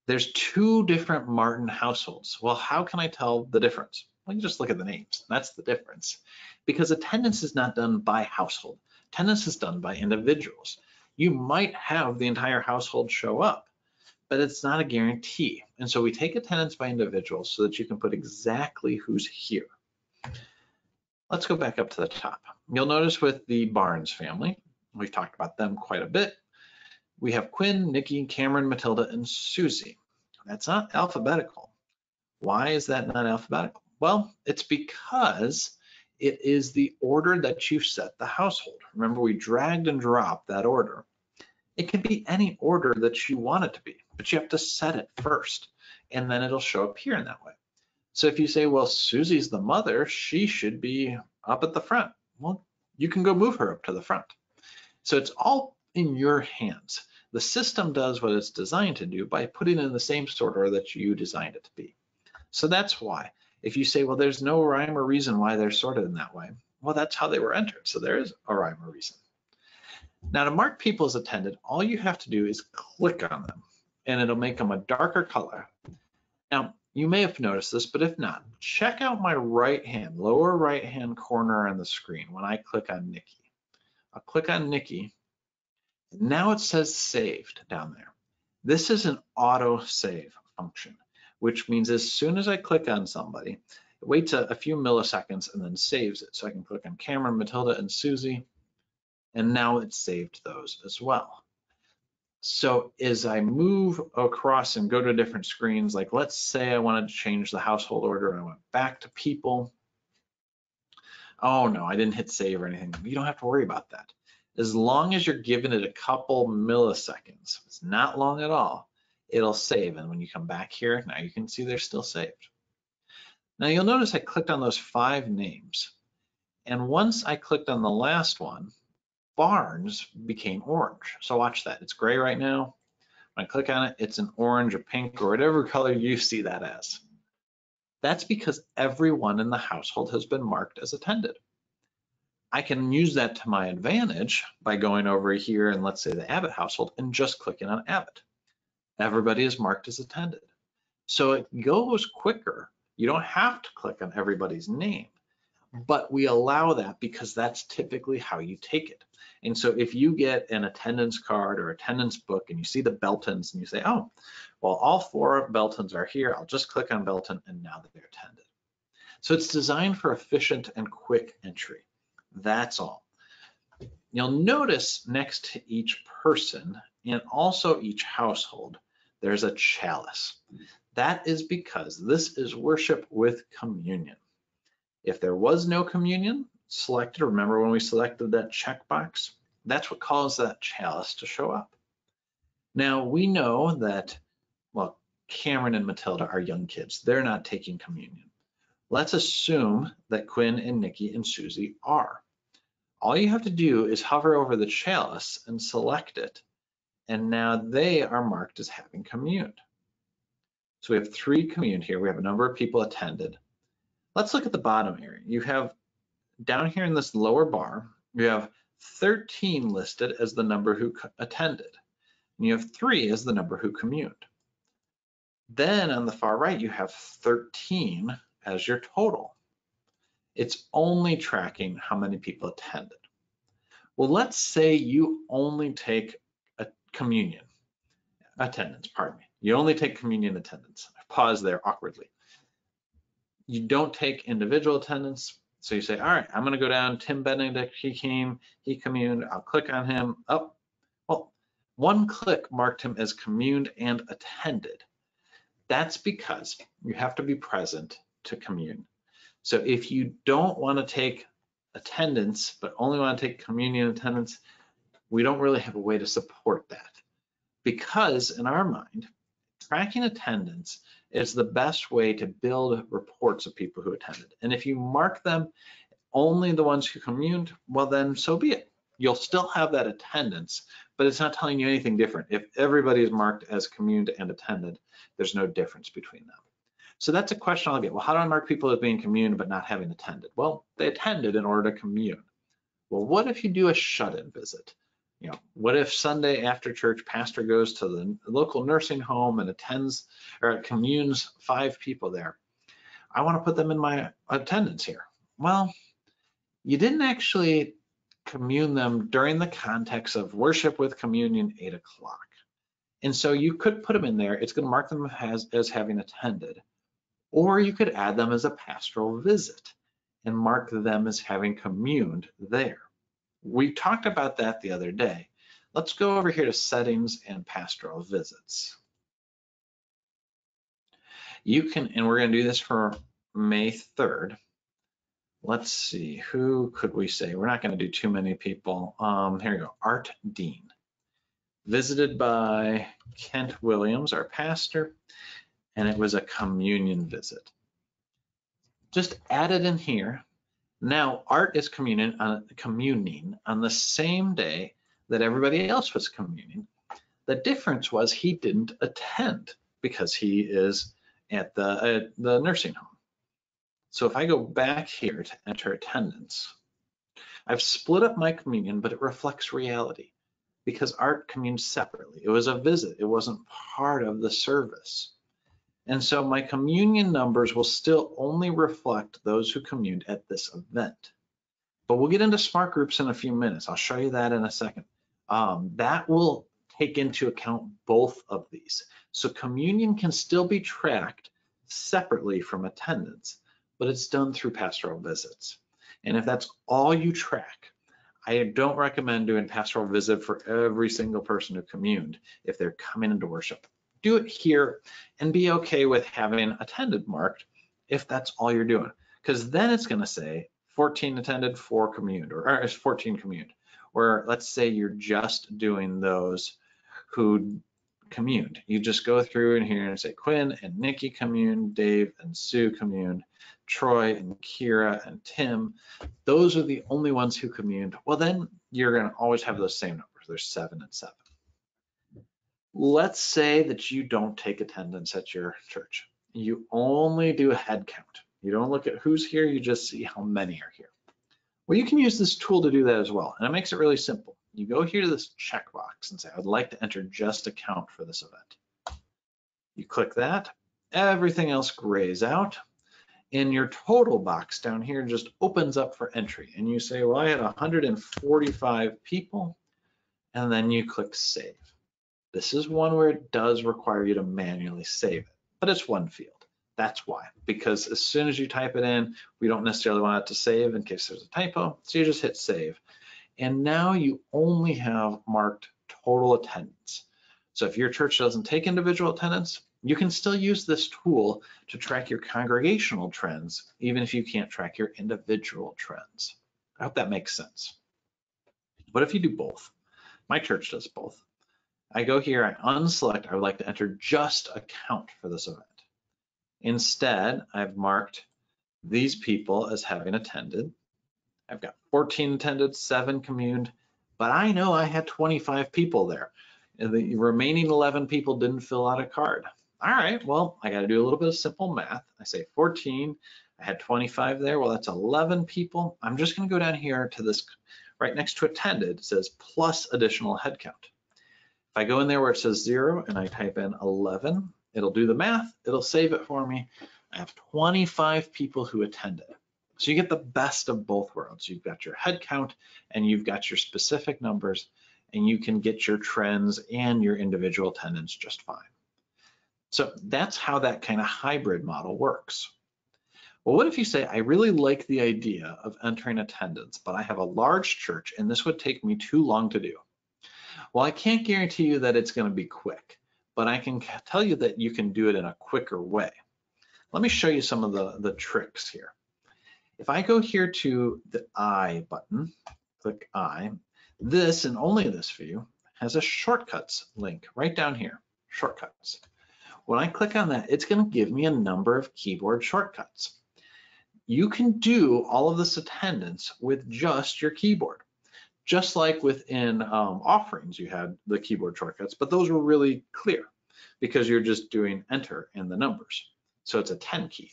There's two different Martin households. Well, how can I tell the difference? Well, you just look at the names. That's the difference. Because attendance is not done by household. Attendance is done by individuals. You might have the entire household show up, but it's not a guarantee. And so we take attendance by individuals so that you can put exactly who's here. Let's go back up to the top. You'll notice with the Barnes family, we've talked about them quite a bit. We have Quinn, Nikki, Cameron, Matilda, and Susie. That's not alphabetical. Why is that not alphabetical? Well, it's because it is the order that you set the household. Remember, we dragged and dropped that order. It can be any order that you want it to be, but you have to set it first, and then it'll show up here in that way. So if you say, well, Susie's the mother, she should be up at the front. Well, you can go move her up to the front. So it's all in your hands. The system does what it's designed to do by putting in the same sort order that you designed it to be. So that's why. If you say, well, there's no rhyme or reason why they're sorted in that way, well, that's how they were entered. So there is a rhyme or reason. Now, to mark people as attended, all you have to do is click on them, and it'll make them a darker color. Now, you may have noticed this, but if not, check out my lower right-hand corner on the screen when I click on Nikki. I'll click on Nikki. Now it says saved down there. This is an auto save function, which means as soon as I click on somebody, it waits a few milliseconds and then saves it. So I can click on Cameron, Matilda, and Susie, and now it's saved those as well. So as I move across and go to different screens, like let's say I wanted to change the household order and I went back to people. Oh no, I didn't hit save or anything. You don't have to worry about that. As long as you're giving it a couple milliseconds, it's not long at all, it'll save. And when you come back here, now you can see they're still saved. Now you'll notice I clicked on those 5 names. And once I clicked on the last one, Barnes became orange. So watch that. It's gray right now. When I click on it, it's an orange or pink or whatever color you see that as. That's because everyone in the household has been marked as attended. I can use that to my advantage by going over here and let's say the Abbott household and just clicking on Abbott. Everybody is marked as attended. So it goes quicker. You don't have to click on everybody's name, but we allow that because that's typically how you take it. And so if you get an attendance card or attendance book and you see the Beltons and you say, oh, well, all 4 Beltons are here, I'll just click on Belton and now they're attended. So it's designed for efficient and quick entry. That's all. You'll notice next to each person and also each household, there's a chalice. That is because this is worship with communion. If there was no communion selected, remember when we selected that checkbox, that's what caused that chalice to show up. Now we know that, well, Cameron and Matilda are young kids. They're not taking communion. Let's assume that Quinn and Nikki and Susie are. All you have to do is hover over the chalice and select it, and now they are marked as having communed. So we have 3 communed here. We have a number of people attended. Let's look at the bottom area. You have down here in this lower bar, you have 13 listed as the number who attended. And you have 3 as the number who communed. Then on the far right, you have 13 as your total. It's only tracking how many people attended. Well, let's say you only take a communion attendance, pardon me. You only take communion attendance. I pause there awkwardly. You don't take individual attendance. So you say, all right, I'm going to go down. Tim Benedict, he came, he communed. I'll click on him. Oh, well, one click marked him as communed and attended. That's because you have to be present to commune. So if you don't want to take attendance, but only want to take communion attendance, we don't really have a way to support that. Because in our mind, tracking attendance is the best way to build reports of people who attended. And if you mark them only the ones who communed, well then so be it. You'll still have that attendance, but it's not telling you anything different. If everybody is marked as communed and attended, there's no difference between them. So that's a question I'll get. Well, how do I mark people as being communed but not having attended? Well, they attended in order to commune. Well, what if you do a shut-in visit? You know, what if Sunday after church, pastor goes to the local nursing home and attends or communes 5 people there? I want to put them in my attendance here. Well, you didn't actually commune them during the context of worship with communion 8 o'clock. And so you could put them in there. It's going to mark them as having attended. Or you could add them as a pastoral visit and mark them as having communed there. We talked about that the other day. Let's go over here to settings and pastoral visits. You can, and we're going to do this for May 3rd. Let's see, who could we say? We're not going to do too many people. Here we go, Art Dean. Visited by Kent Williams, our pastor, and it was a communion visit. Just add it in here. Now, Art is communing on the same day that everybody else was communing. The difference was he didn't attend because he is at the nursing home. So if I go back here to enter attendance, I've split up my communion, but it reflects reality because Art communed separately. It was a visit. It wasn't part of the service. And so my communion numbers will still only reflect those who communed at this event. But we'll get into smart groups in a few minutes. I'll show you that in a second. That will take into account both of these. So communion can still be tracked separately from attendance, but it's done through pastoral visits. And if that's all you track, I don't recommend doing pastoral visit for every single person who communed if they're coming into worship. Do it here and be okay with having attended marked if that's all you're doing, because then it's going to say 14 attended, 4 communed, or 14 communed. Or let's say you're just doing those who communed. You just go through in here and say Quinn and Nikki communed, Dave and Sue communed, Troy and Kira and Tim. Those are the only ones who communed. Well, then you're going to always have those same numbers. There's 7 and 7. Let's say that you don't take attendance at your church. You only do a head count. You don't look at who's here, you just see how many are here. Well, you can use this tool to do that as well, and it makes it really simple. You go here to this checkbox and say, I would like to enter just a count for this event. You click that, everything else grays out, and your total box down here just opens up for entry. And you say, well, I had 145 people, and then you click save. This is one where it does require you to manually save it, but it's one field. That's why, because as soon as you type it in, we don't necessarily want it to save in case there's a typo. So you just hit save. And now you only have marked total attendance. So if your church doesn't take individual attendance, you can still use this tool to track your congregational trends, even if you can't track your individual trends. I hope that makes sense. But if you do both, my church does both. I go here, I unselect, I would like to enter just a count for this event. Instead, I've marked these people as having attended. I've got 14 attended, 7 communed, but I know I had 25 people there. And the remaining 11 people didn't fill out a card. All right, well, I got to do a little bit of simple math. I say 14, I had 25 there. Well, that's 11 people. I'm just going to go down here to this right next to attended. It says plus additional head count. If I go in there where it says 0 and I type in 11, it'll do the math, it'll save it for me. I have 25 people who attended. So you get the best of both worlds. You've got your head count and you've got your specific numbers, and you can get your trends and your individual attendance just fine. So that's how that kind of hybrid model works. Well, what if you say, I really like the idea of entering attendance, but I have a large church and this would take me too long to do? Well, I can't guarantee you that it's going to be quick, but I can tell you that you can do it in a quicker way. Let me show you some of the tricks here. If I go here to the I button, click I, this and only this view has a shortcuts link right down here, shortcuts. When I click on that, it's going to give me a number of keyboard shortcuts. You can do all of this attendance with just your keyboard. Just like within offerings, you had the keyboard shortcuts, but those were really clear because you're just doing enter and the numbers. So it's a 10 key.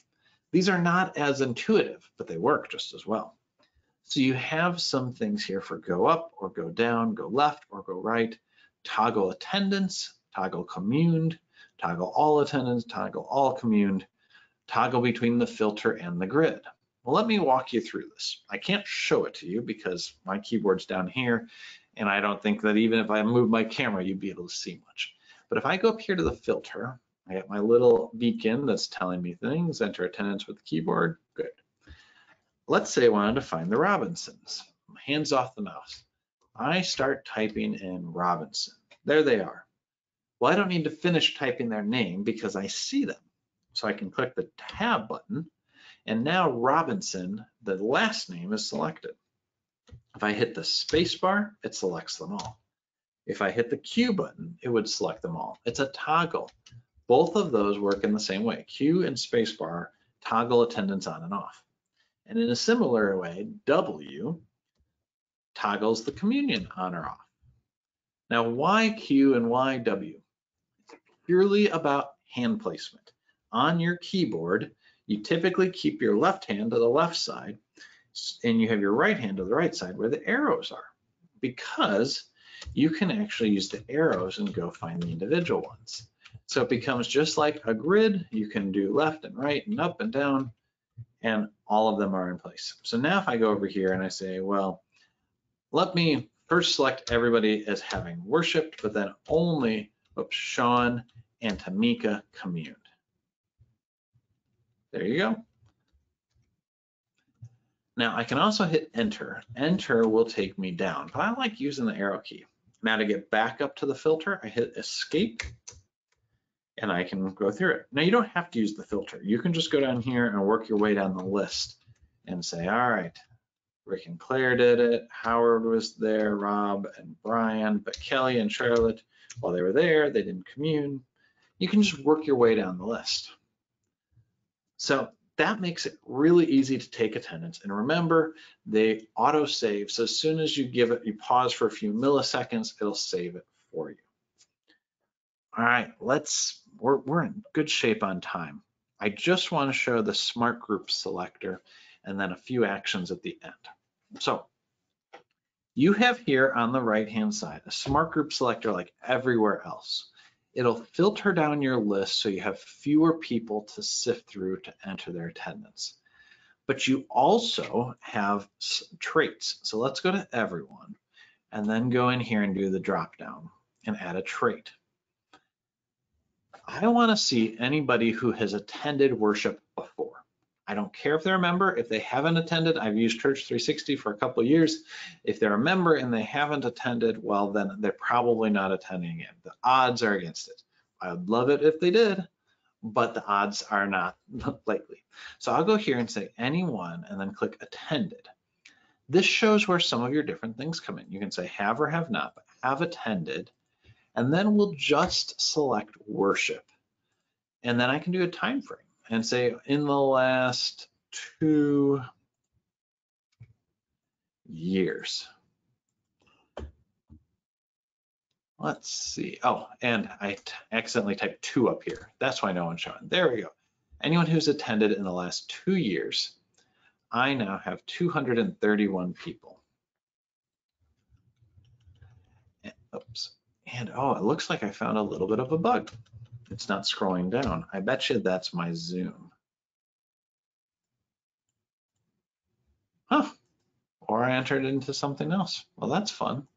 These are not as intuitive, but they work just as well. So you have some things here for go up or go down, go left or go right, toggle attendance, toggle communed, toggle all attendance, toggle all communed, toggle between the filter and the grid. Well, let me walk you through this. I can't show it to you because my keyboard's down here, and I don't think that even if I move my camera, you'd be able to see much. But if I go up here to the filter, I got my little beacon that's telling me things, enter attendance with the keyboard, good. Let's say I wanted to find the Robinsons. Hands off the mouse. I start typing in Robinson. There they are. Well, I don't need to finish typing their name because I see them. So I can click the tab button, and now Robinson, the last name, is selected. If I hit the space bar, it selects them all. If I hit the Q button, it would select them all. It's a toggle. Both of those work in the same way. Q and space bar toggle attendance on and off. And in a similar way, W toggles the communion on or off. Now, why Q and why W? It's purely about hand placement. On your keyboard, you typically keep your left hand to the left side, and you have your right hand to the right side where the arrows are, because you can actually use the arrows and go find the individual ones. So it becomes just like a grid. You can do left and right and up and down, and all of them are in place. So now if I go over here and I say, well, let me first select everybody as having worshiped, but then only, Sean and Tamika communed. There you go. Now I can also hit enter. Enter will take me down, but I like using the arrow key. Now to get back up to the filter, I hit escape and I can go through it. Now you don't have to use the filter. You can just go down here and work your way down the list and say, all right, Rick and Claire did it, Howard was there, Rob and Brian, but Kelly and Charlotte while they were there, they didn't commune. You can just work your way down the list. So that makes it really easy to take attendance. And remember, they auto save. So as soon as you give it, you pause for a few milliseconds, it'll save it for you. All right, we're in good shape on time. I just want to show the smart group selector and then a few actions at the end. So you have here on the right-hand side a smart group selector like everywhere else. It'll filter down your list so you have fewer people to sift through to enter their attendance. But you also have traits. So let's go to everyone and then go in here and do the drop down and add a trait. I want to see anybody who has attended worship before. I don't care if they're a member. If they haven't attended, I've used Church360 for a couple of years. If they're a member and they haven't attended, well, then they're probably not attending again. The odds are against it. I would love it if they did, but the odds are not likely. So I'll go here and say anyone and then click attended. This shows where some of your different things come in. You can say have or have not, but have attended, and then we'll just select worship. And then I can do a time frame and say in the last 2 years. Let's see. Oh, and I accidentally typed 2 up here. That's why no one's showing. There we go. Anyone who's attended in the last 2 years, I now have 231 people. Oops. And oh, it looks like I found a little bit of a bug. It's not scrolling down. I bet you that's my Zoom. Huh. Or I entered into something else. Well, that's fun.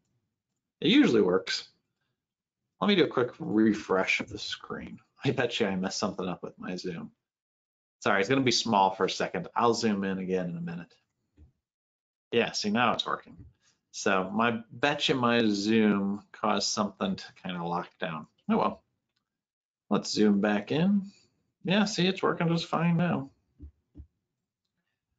It usually works. Let me do a quick refresh of the screen. I bet you I messed something up with my Zoom. Sorry, it's going to be small for a second. I'll zoom in again in a minute. Yeah, see, now it's working. So I bet you my Zoom caused something to kind of lock down. Oh well. Let's zoom back in. Yeah, see, it's working just fine now.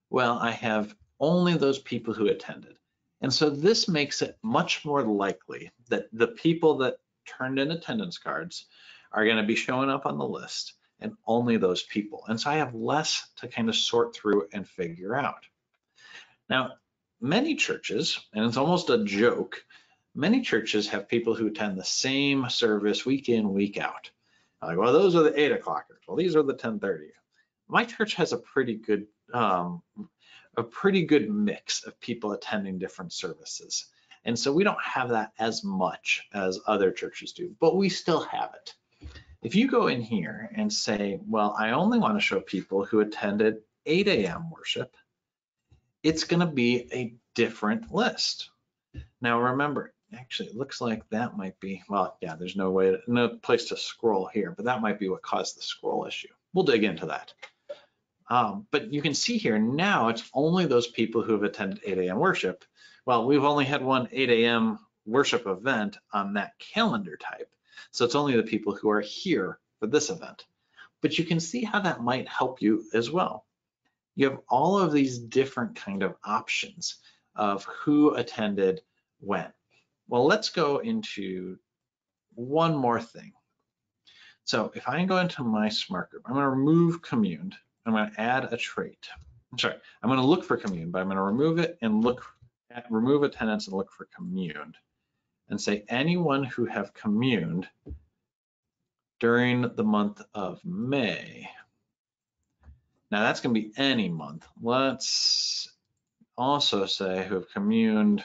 Well, I have only those people who attended. And so this makes it much more likely that the people that turned in attendance cards are going to be showing up on the list, and only those people. And so I have less to kind of sort through and figure out. Now, many churches, and it's almost a joke, many churches have people who attend the same service week in, week out. Like, well, those are the 8 o'clockers. Well, these are the 10:30. My church has a pretty good mix of people attending different services. And so we don't have that as much as other churches do, but we still have it. If you go in here and say, well, I only want to show people who attended 8 a.m. worship, it's going to be a different list. Now remember, actually it looks like that might be, well, yeah, there's no place to scroll here, but that might be what caused the scroll issue. We'll dig into that. But you can see here now it's only those people who have attended 8 a.m. worship. Well, we've only had one 8 a.m. worship event on that calendar type. So it's only the people who are here for this event. But you can see how that might help you as well. You have all of these different kind of options of who attended when. Well, let's go into one more thing. So if I go into my smart group, I'm going to remove communed. I'm going to add a trait. I'm sorry, I'm going to look for commune, but I'm going to remove it and look at remove attendance and look for communed and say anyone who have communed during the month of May. Now that's going to be any month. Let's also say who have communed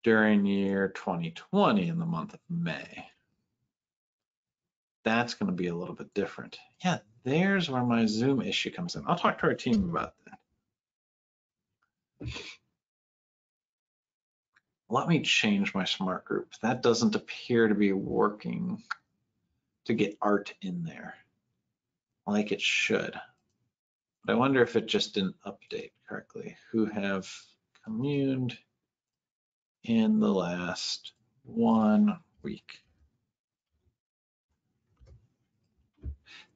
during year 2020 in the month of May. That's going to be a little bit different. Yeah, there's where my Zoom issue comes in. I'll talk to our team about that. Let me change my smart group. That doesn't appear to be working to get art in there like it should. But I wonder if it just didn't update correctly. Who have communed in the last 1 week.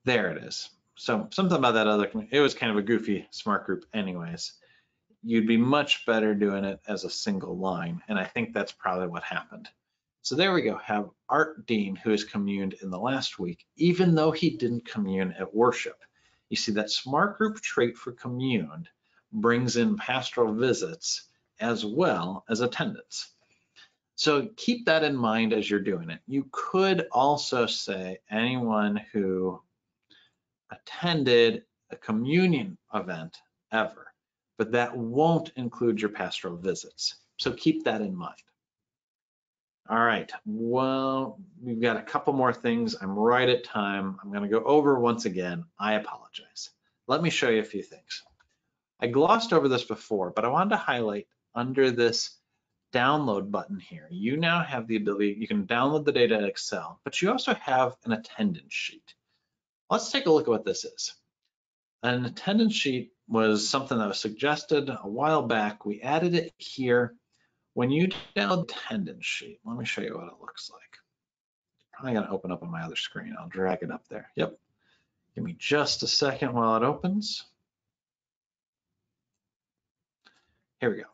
There it is. So something about that other, it was kind of a goofy smart group anyways. you'd be much better doing it as a single line. And I think that's probably what happened. So there we go, have Art Dean, who has communed in the last week, even though he didn't commune at worship. You see that smart group trait for communed brings in pastoral visits as well as attendance. So keep that in mind as you're doing it. You could also say anyone who attended a communion event ever, but that won't include your pastoral visits. So keep that in mind. All right, well, we've got a couple more things. I'm right at time. I'm gonna go over once again. I apologize. Let me show you a few things. I glossed over this before, but I wanted to highlight under this download button here, you now have the ability, you can download the data in Excel, but you also have an attendance sheet. Let's take a look at what this is. An attendance sheet was something that was suggested a while back. We added it here. When you download the attendance sheet, let me show you what it looks like. I'm gonna open up on my other screen. I'll drag it up there. Yep. Give me just a second while it opens. Here we go.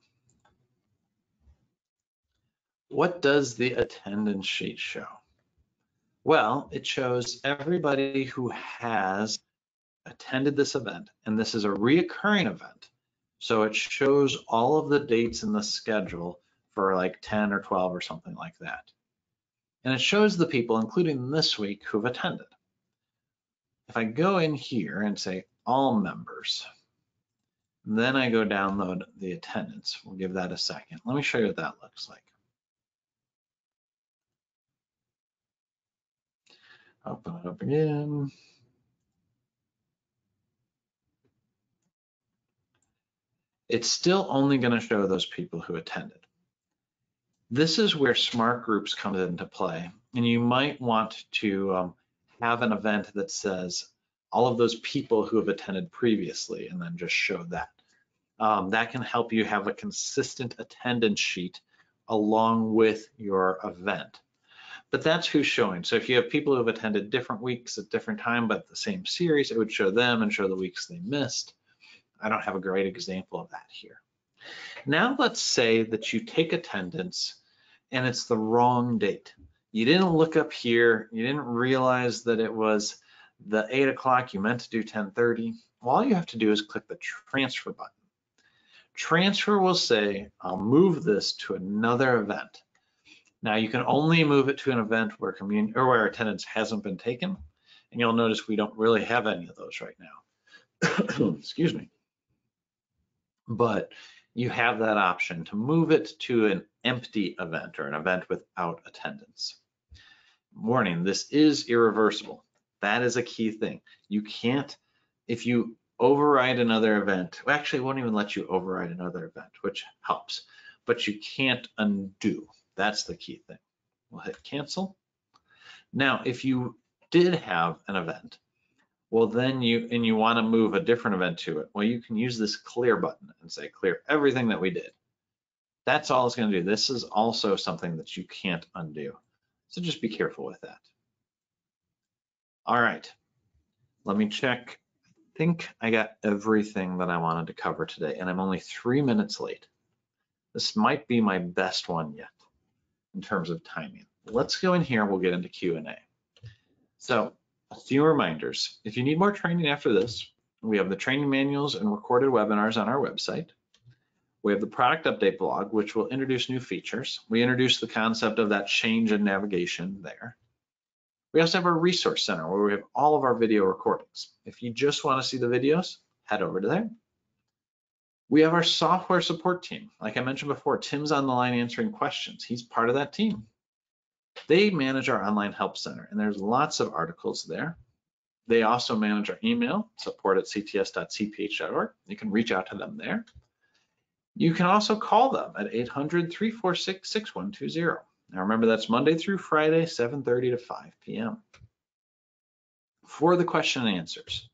What does the attendance sheet show? Well, it shows everybody who has attended this event, and this is a reoccurring event. So it shows all of the dates in the schedule for like 10 or 12 or something like that. And it shows the people, including this week, who've attended. If I go in here and say all members, then I go download the attendance. We'll give that a second. Let me show you what that looks like. Open it up again. It's still only going to show those people who attended. This is where smart groups come into play, and you might want to have an event that says all of those people who have attended previously, and then just show that. That can help you have a consistent attendance sheet along with your event. But that's who's showing. So if you have people who have attended different weeks at different time, but the same series, it would show them and show the weeks they missed. I don't have a great example of that here. Now let's say that you take attendance and it's the wrong date. You didn't look up here, you didn't realize that it was the 8 o'clock, you meant to do 10:30. Well, all you have to do is click the transfer button. Transfer will say, I'll move this to another event. Now you can only move it to an event where where attendance hasn't been taken, and you'll notice we don't really have any of those right now. Excuse me. But you have that option to move it to an empty event or an event without attendance. Warning, this is irreversible. That is a key thing. You can't, if you override another event, well, actually it won't even let you override another event, which helps, but you can't undo. That's the key thing. We'll hit cancel. Now, if you did have an event, well, then you want to move a different event to it. Well, you can use this clear button and say clear everything that we did. That's all it's going to do. This is also something that you can't undo. So just be careful with that. All right, let me check. I think I got everything that I wanted to cover today, and I'm only 3 minutes late. This might be my best one yet in terms of timing. Let's go in here, we'll get into Q&A. So a few reminders. If you need more training after this, we have the training manuals and recorded webinars on our website. We have the product update blog, which will introduce new features. We introduced the concept of that change in navigation there. We also have our resource center where we have all of our video recordings. If you just want to see the videos, head over to there. We have our software support team. Like I mentioned before, Tim's on the line answering questions. He's part of that team. They manage our online help center, and there's lots of articles there. They also manage our email, support@cts.cph.org. You can reach out to them there. You can also call them at 800-346-6120. Now remember, that's Monday through Friday, 7:30 to 5 p.m. For the question and answers,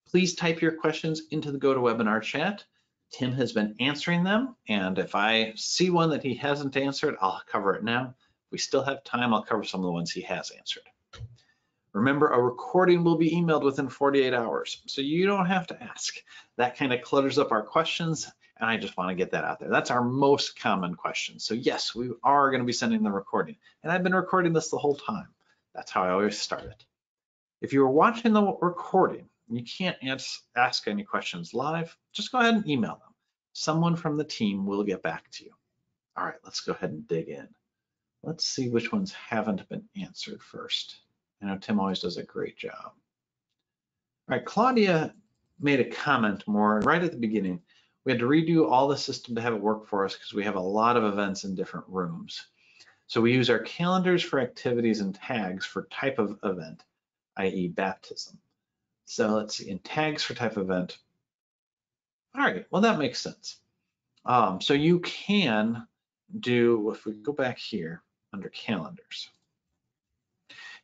please type your questions into the GoToWebinar chat. Tim has been answering them, and if I see one that he hasn't answered, I'll cover it now. If we still have time, I'll cover some of the ones he has answered. Remember, a recording will be emailed within 48 hours, so you don't have to ask. That kind of clutters up our questions, and I just want to get that out there. That's our most common question. So yes, we are going to be sending the recording, and I've been recording this the whole time. That's how I always start it. If you were watching the recording, you can't ask any questions live, just go ahead and email them. Someone from the team will get back to you. All right, let's go ahead and dig in. Let's see which ones haven't been answered first. I know Tim always does a great job. All right, Claudia made a comment more right at the beginning. We had to redo all the system to have it work for us because we have a lot of events in different rooms. So we use our calendars for activities and tags for type of event, i.e. baptism. So let's see, in tags for type of event. All right, well, that makes sense. So you can do, if we go back here under calendars,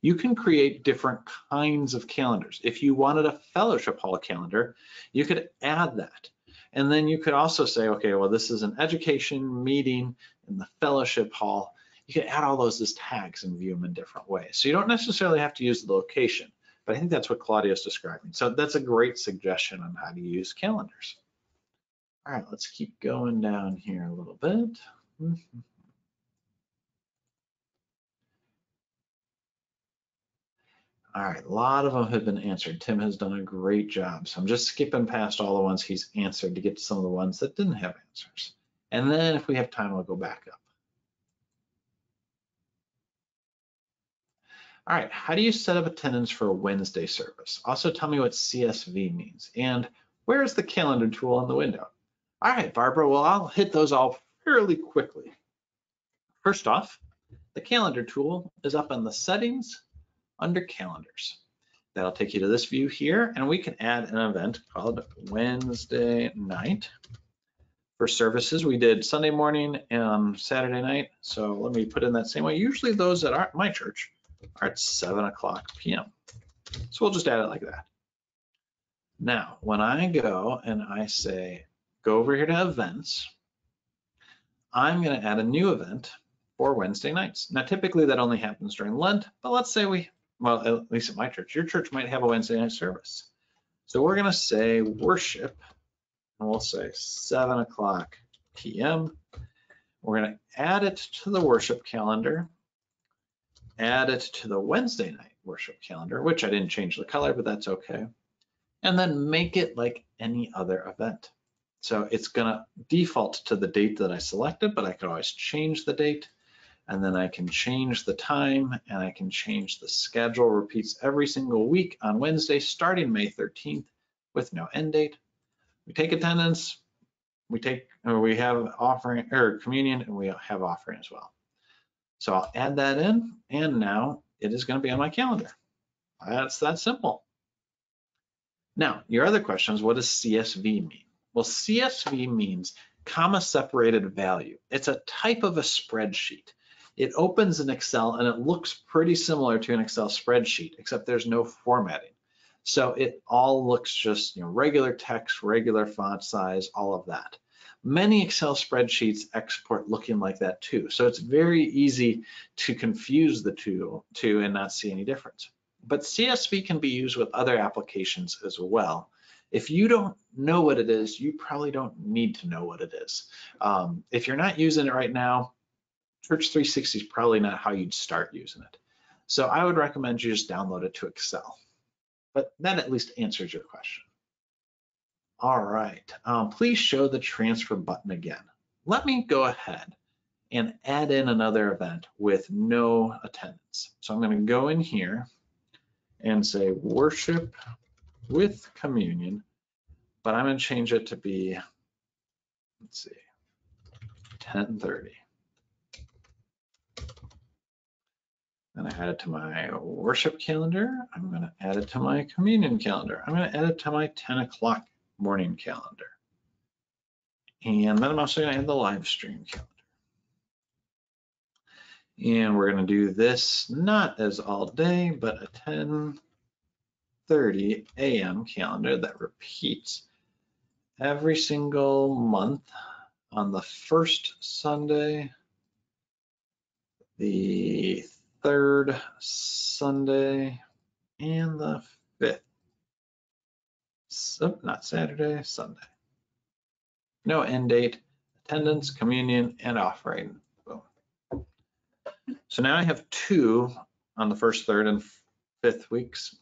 you can create different kinds of calendars. If you wanted a fellowship hall calendar, you could add that. And then you could also say, okay, well, this is an education meeting in the fellowship hall. You could add all those as tags and view them in different ways. So you don't necessarily have to use the location, but I think that's what Claudia is describing. So that's a great suggestion on how to use calendars. All right, let's keep going down here a little bit. All right, a lot of them have been answered. Tim has done a great job. So I'm just skipping past all the ones he's answered to get to some of the ones that didn't have answers. And then if we have time, we'll go back up. All right, how do you set up attendance for a Wednesday service? Also tell me what CSV means. And where's the calendar tool on the window? All right, Barbara, well, I'll hit those all fairly quickly. First off, the calendar tool is up in the settings under calendars. That'll take you to this view here, and we can add an event called Wednesday night. For services, we did Sunday morning and Saturday night. So let me put in that same way. Usually those at my church are at 7 o'clock p.m. So we'll just add it like that. Now, when I go and I say, go over here to events, I'm going to add a new event for Wednesday nights. Now, typically that only happens during Lent, but let's say well, at least at my church, your church might have a Wednesday night service. So we're going to say worship, and we'll say 7 o'clock p.m. We're going to add it to the worship calendar, add it to the Wednesday night worship calendar, which I didn't change the color, but that's okay. And then make it like any other event. So it's going to default to the date that I selected, but I could always change the date. And then I can change the time and I can change the schedule. Repeats every single week on Wednesday, starting May 13th with no end date. We take attendance, we have offering or communion, and we have offering as well. So I'll add that in, and now it is going to be on my calendar. That's that simple. Now, your other question is, what does CSV mean? Well, CSV means comma separated value. It's a type of a spreadsheet. It opens in Excel and it looks pretty similar to an Excel spreadsheet, except there's no formatting. So it all looks just, regular text, regular font size, all of that. Many Excel spreadsheets export looking like that too. So it's very easy to confuse the two and not see any difference. But CSV can be used with other applications as well. If you don't know what it is, you probably don't need to know what it is. If you're not using it right now, Church360 is probably not how you'd start using it. So I would recommend you just download it to Excel. But that at least answers your question. All right, please show the transfer button again. Let me go ahead and add in another event with no attendance. So I'm going to go in here and say worship with communion, but I'm going to change it to be, let's see, 10:30. And I add it to my worship calendar. I'm going to add it to my communion calendar. I'm going to add it to my 10 o'clock morning calendar. And then I'm also going to add the live stream calendar. And we're going to do this not as all day, but a 10:30 a.m. calendar that repeats every single month on the first Sunday, the third Sunday, and the 5th. So, not Saturday, Sunday. No end date, attendance, communion, and offering. Boom. So now I have 2 on the 1st, 3rd, and 5th weeks.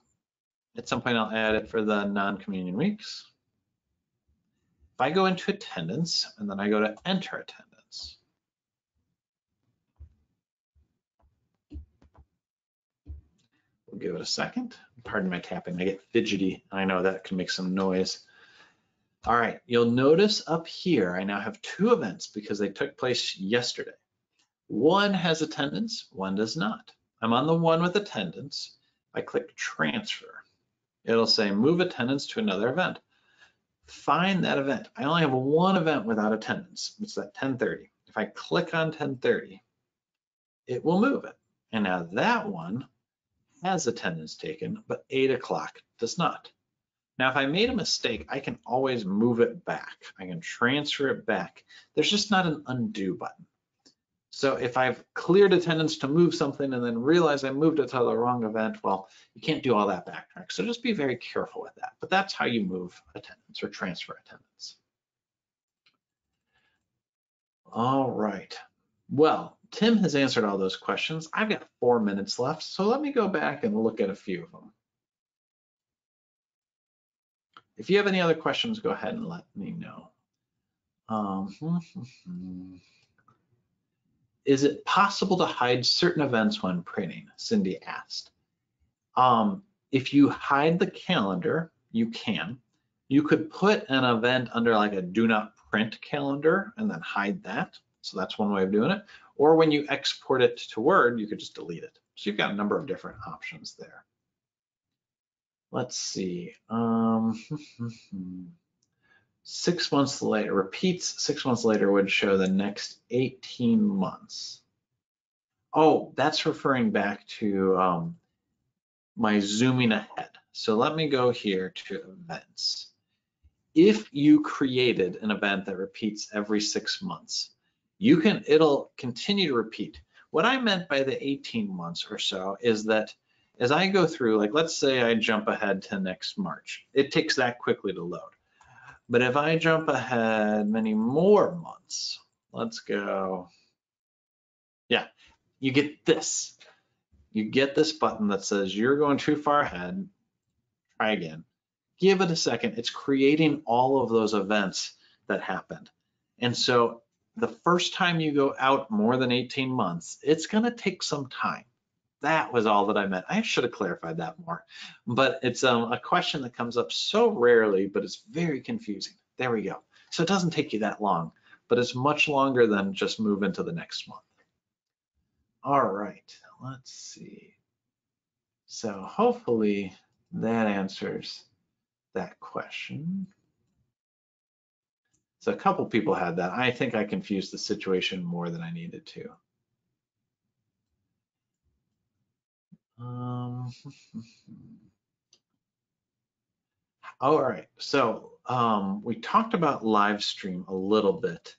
At some point, I'll add it for the non-communion weeks. If I go into attendance and then I go to enter attendance, we'll give it a second. Pardon my tapping, I get fidgety. I know that can make some noise. All right, you'll notice up here, I now have 2 events because they took place yesterday. One has attendance, one does not. I'm on the one with attendance. I click transfer. It'll say move attendance to another event. Find that event. I only have one event without attendance. It's at 10:30. If I click on 10:30, it will move it. And now that one has attendance taken, but 8 o'clock does not. Now, if I made a mistake, I can always move it back. I can transfer it back. There's just not an undo button. So if I've cleared attendance to move something and then realize I moved it to the wrong event, well, you can't do all that backtrack. So just be very careful with that. But that's how you move attendance or transfer attendance. All right. Well, Tim has answered all those questions. I've got 4 minutes left, so let me go back and look at a few of them. If you have any other questions, go ahead and let me know. Is it possible to hide certain events when printing? Cindy asked. If you hide the calendar, you can. You could put an event under like a do not print calendar and then hide that. So that's one way of doing it. Or when you export it to Word, you could just delete it. So you've got a number of different options there. Let's see. 6 months later, repeats 6 months later would show the next 18 months. Oh, that's referring back to my zooming ahead. So let me go here to events. If you created an event that repeats every 6 months, it'll continue to repeat. What I meant by the 18 months or so is that as I go through, like let's say I jump ahead to next March, it takes that quickly to load. But if I jump ahead many more months, let's go, yeah, you get this. You get this button that says you're going too far ahead, try again. Give it a second, it's creating all of those events that happened. And so the first time you go out more than 18 months, it's gonna take some time. That was all that I meant. I should have clarified that more, but it's a question that comes up so rarely, but it's very confusing. There we go. So it doesn't take you that long, but it's much longer than just move into the next month. All right, let's see. So hopefully that answers that question. So a couple people had that. I think I confused the situation more than I needed to. All right, so we talked about live stream a little bit.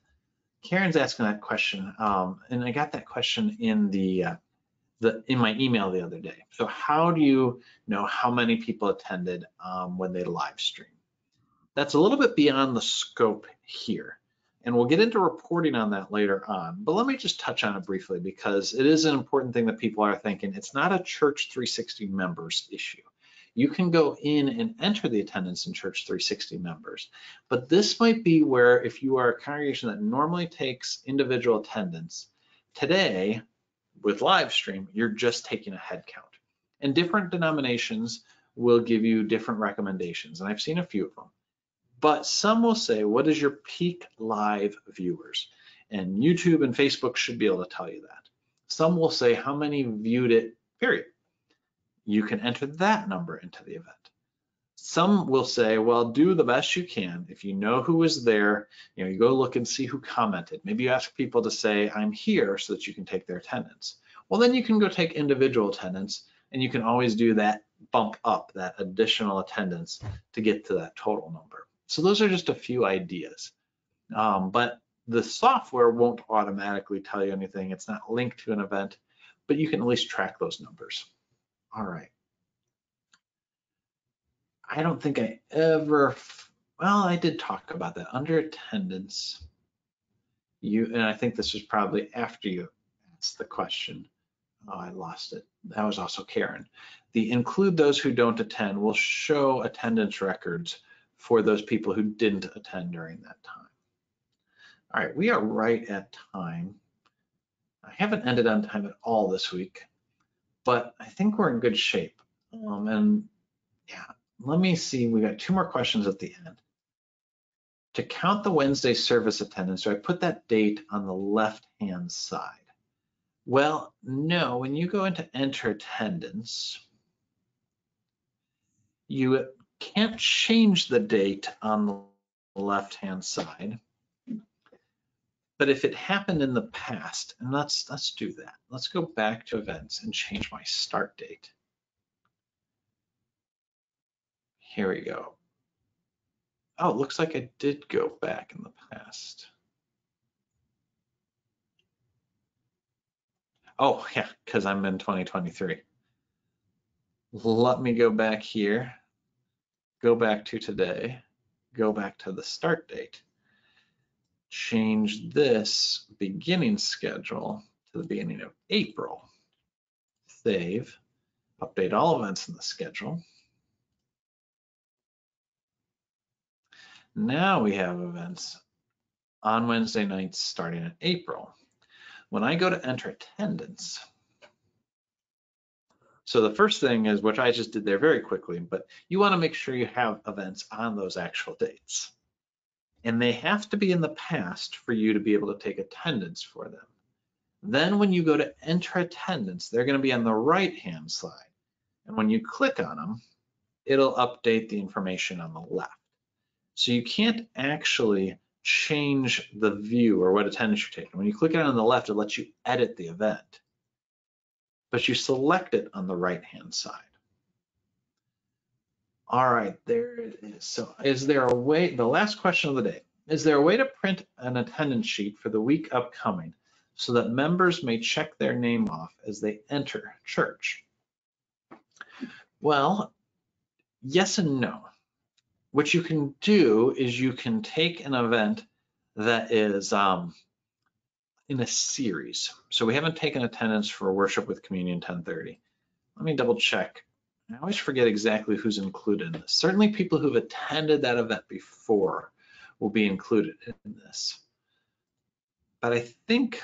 Karen's asking that question, and I got that question in in my email the other day. So how do you know how many people attended when they live stream? That's a little bit beyond the scope here. And we'll get into reporting on that later on, but let me just touch on it briefly because it is an important thing that people are thinking. It's not a Church360 members issue. You can go in and enter the attendance in Church360 members, but this might be where if you are a congregation that normally takes individual attendance, today with live stream, you're just taking a head count. And different denominations will give you different recommendations, and I've seen a few of them. But some will say, what is your peak live viewers? And YouTube and Facebook should be able to tell you that. Some will say how many viewed it, period. You can enter that number into the event. Some will say, well, do the best you can. If you know who was there, you go look and see who commented. Maybe you ask people to say, I'm here, so that you can take their attendance. Well, then you can go take individual attendance, and you can always do that bump up, that additional attendance to get to that total number. So those are just a few ideas. But the software won't automatically tell you anything. It's not linked to an event, but you can at least track those numbers. All right. I don't think I ever, well, I did talk about that under attendance. And I think this was probably after you asked the question. Oh, I lost it. That was also Karen. The include those who don't attend will show attendance records for those people who didn't attend during that time. All right, we are right at time. I haven't ended on time at all this week, but I think we're in good shape. And yeah, let me see, we got 2 more questions at the end. To count the Wednesday service attendance, do I put that date on the left-hand side? Well, no, when you go into enter attendance, you can't change the date on the left-hand side. But if it happened in the past, and let's do that. Let's go back to events and change my start date. Here we go. Oh, it looks like I did go back in the past. Oh, yeah, because I'm in 2023. Let me go back here, go back to today, go back to the start date, change this beginning schedule to the beginning of April, save, update all events in the schedule. Now we have events on Wednesday nights starting in April. When I go to enter attendance, so the first thing is, which I just did there very quickly, but you want to make sure you have events on those actual dates. And they have to be in the past for you to be able to take attendance for them. Then when you go to enter attendance, they're going to be on the right-hand side. And when you click on them, it'll update the information on the left. So you can't actually change the view or what attendance you're taking. When you click it on the left, it lets you edit the event, but you select it on the right-hand side. All right, there it is. So is there a way, the last question of the day, is there a way to print an attendance sheet for the week upcoming so that members may check their name off as they enter church? Well, yes and no. What you can do is you can take an event that is in a series. So we haven't taken attendance for worship with communion 10:30. Let me double check. I always forget exactly who's included in this. Certainly people who've attended that event before will be included in this. But I think,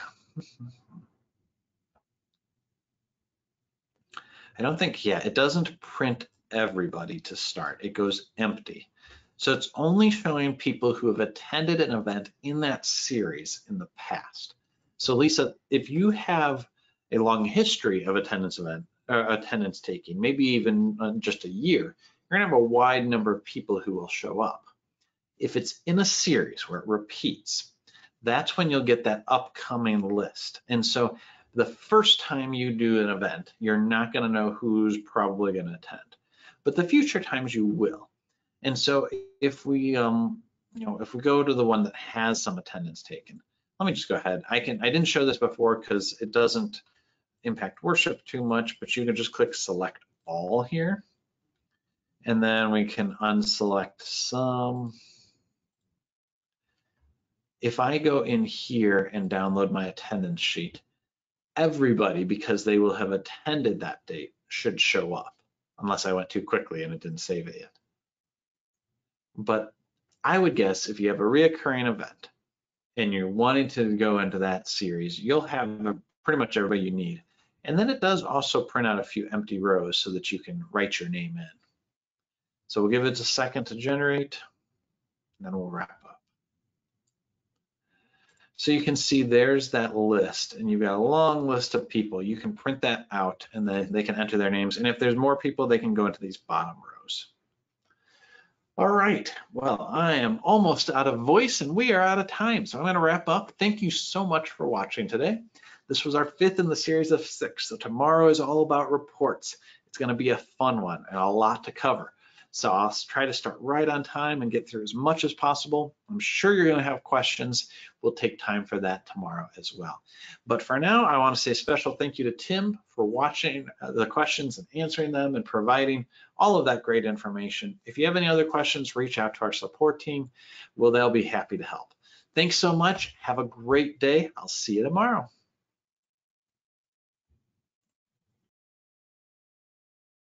I don't think, yeah, it doesn't print everybody to start. It goes empty. So it's only showing people who have attended an event in that series in the past. So Lisa, if you have a long history of attendance taking, maybe even just a year, you're gonna have a wide number of people who will show up. If it's in a series where it repeats, that's when you'll get that upcoming list. And so the first time you do an event, you're not gonna know who's probably gonna attend, but the future times you will. And so if we, if we go to the one that has some attendance taken, let me just go ahead. I didn't show this before because it doesn't impact worship too much, but you can just click select all here. And then we can unselect some. If I go in here and download my attendance sheet, everybody, because they will have attended that date, should show up, unless I went too quickly and it didn't save it yet. But I would guess if you have a reoccurring event and you're wanting to go into that series, you'll have pretty much everybody you need. And then it does also print out a few empty rows so that you can write your name in. So we'll give it a second to generate, and then we'll wrap up. So you can see there's that list, and you've got a long list of people. You can print that out, and then they can enter their names. And if there's more people, they can go into these bottom rows. All right, well, I am almost out of voice and we are out of time. So I'm gonna wrap up. Thank you so much for watching today. This was our 5th in the series of 6. So tomorrow is all about reports. It's gonna be a fun one and a lot to cover. So I'll try to start right on time and get through as much as possible. I'm sure you're going to have questions. We'll take time for that tomorrow as well. But for now, I want to say a special thank you to Tim for watching the questions and answering them and providing all of that great information. If you have any other questions, reach out to our support team. They'll be happy to help. Thanks so much. Have a great day. I'll see you tomorrow.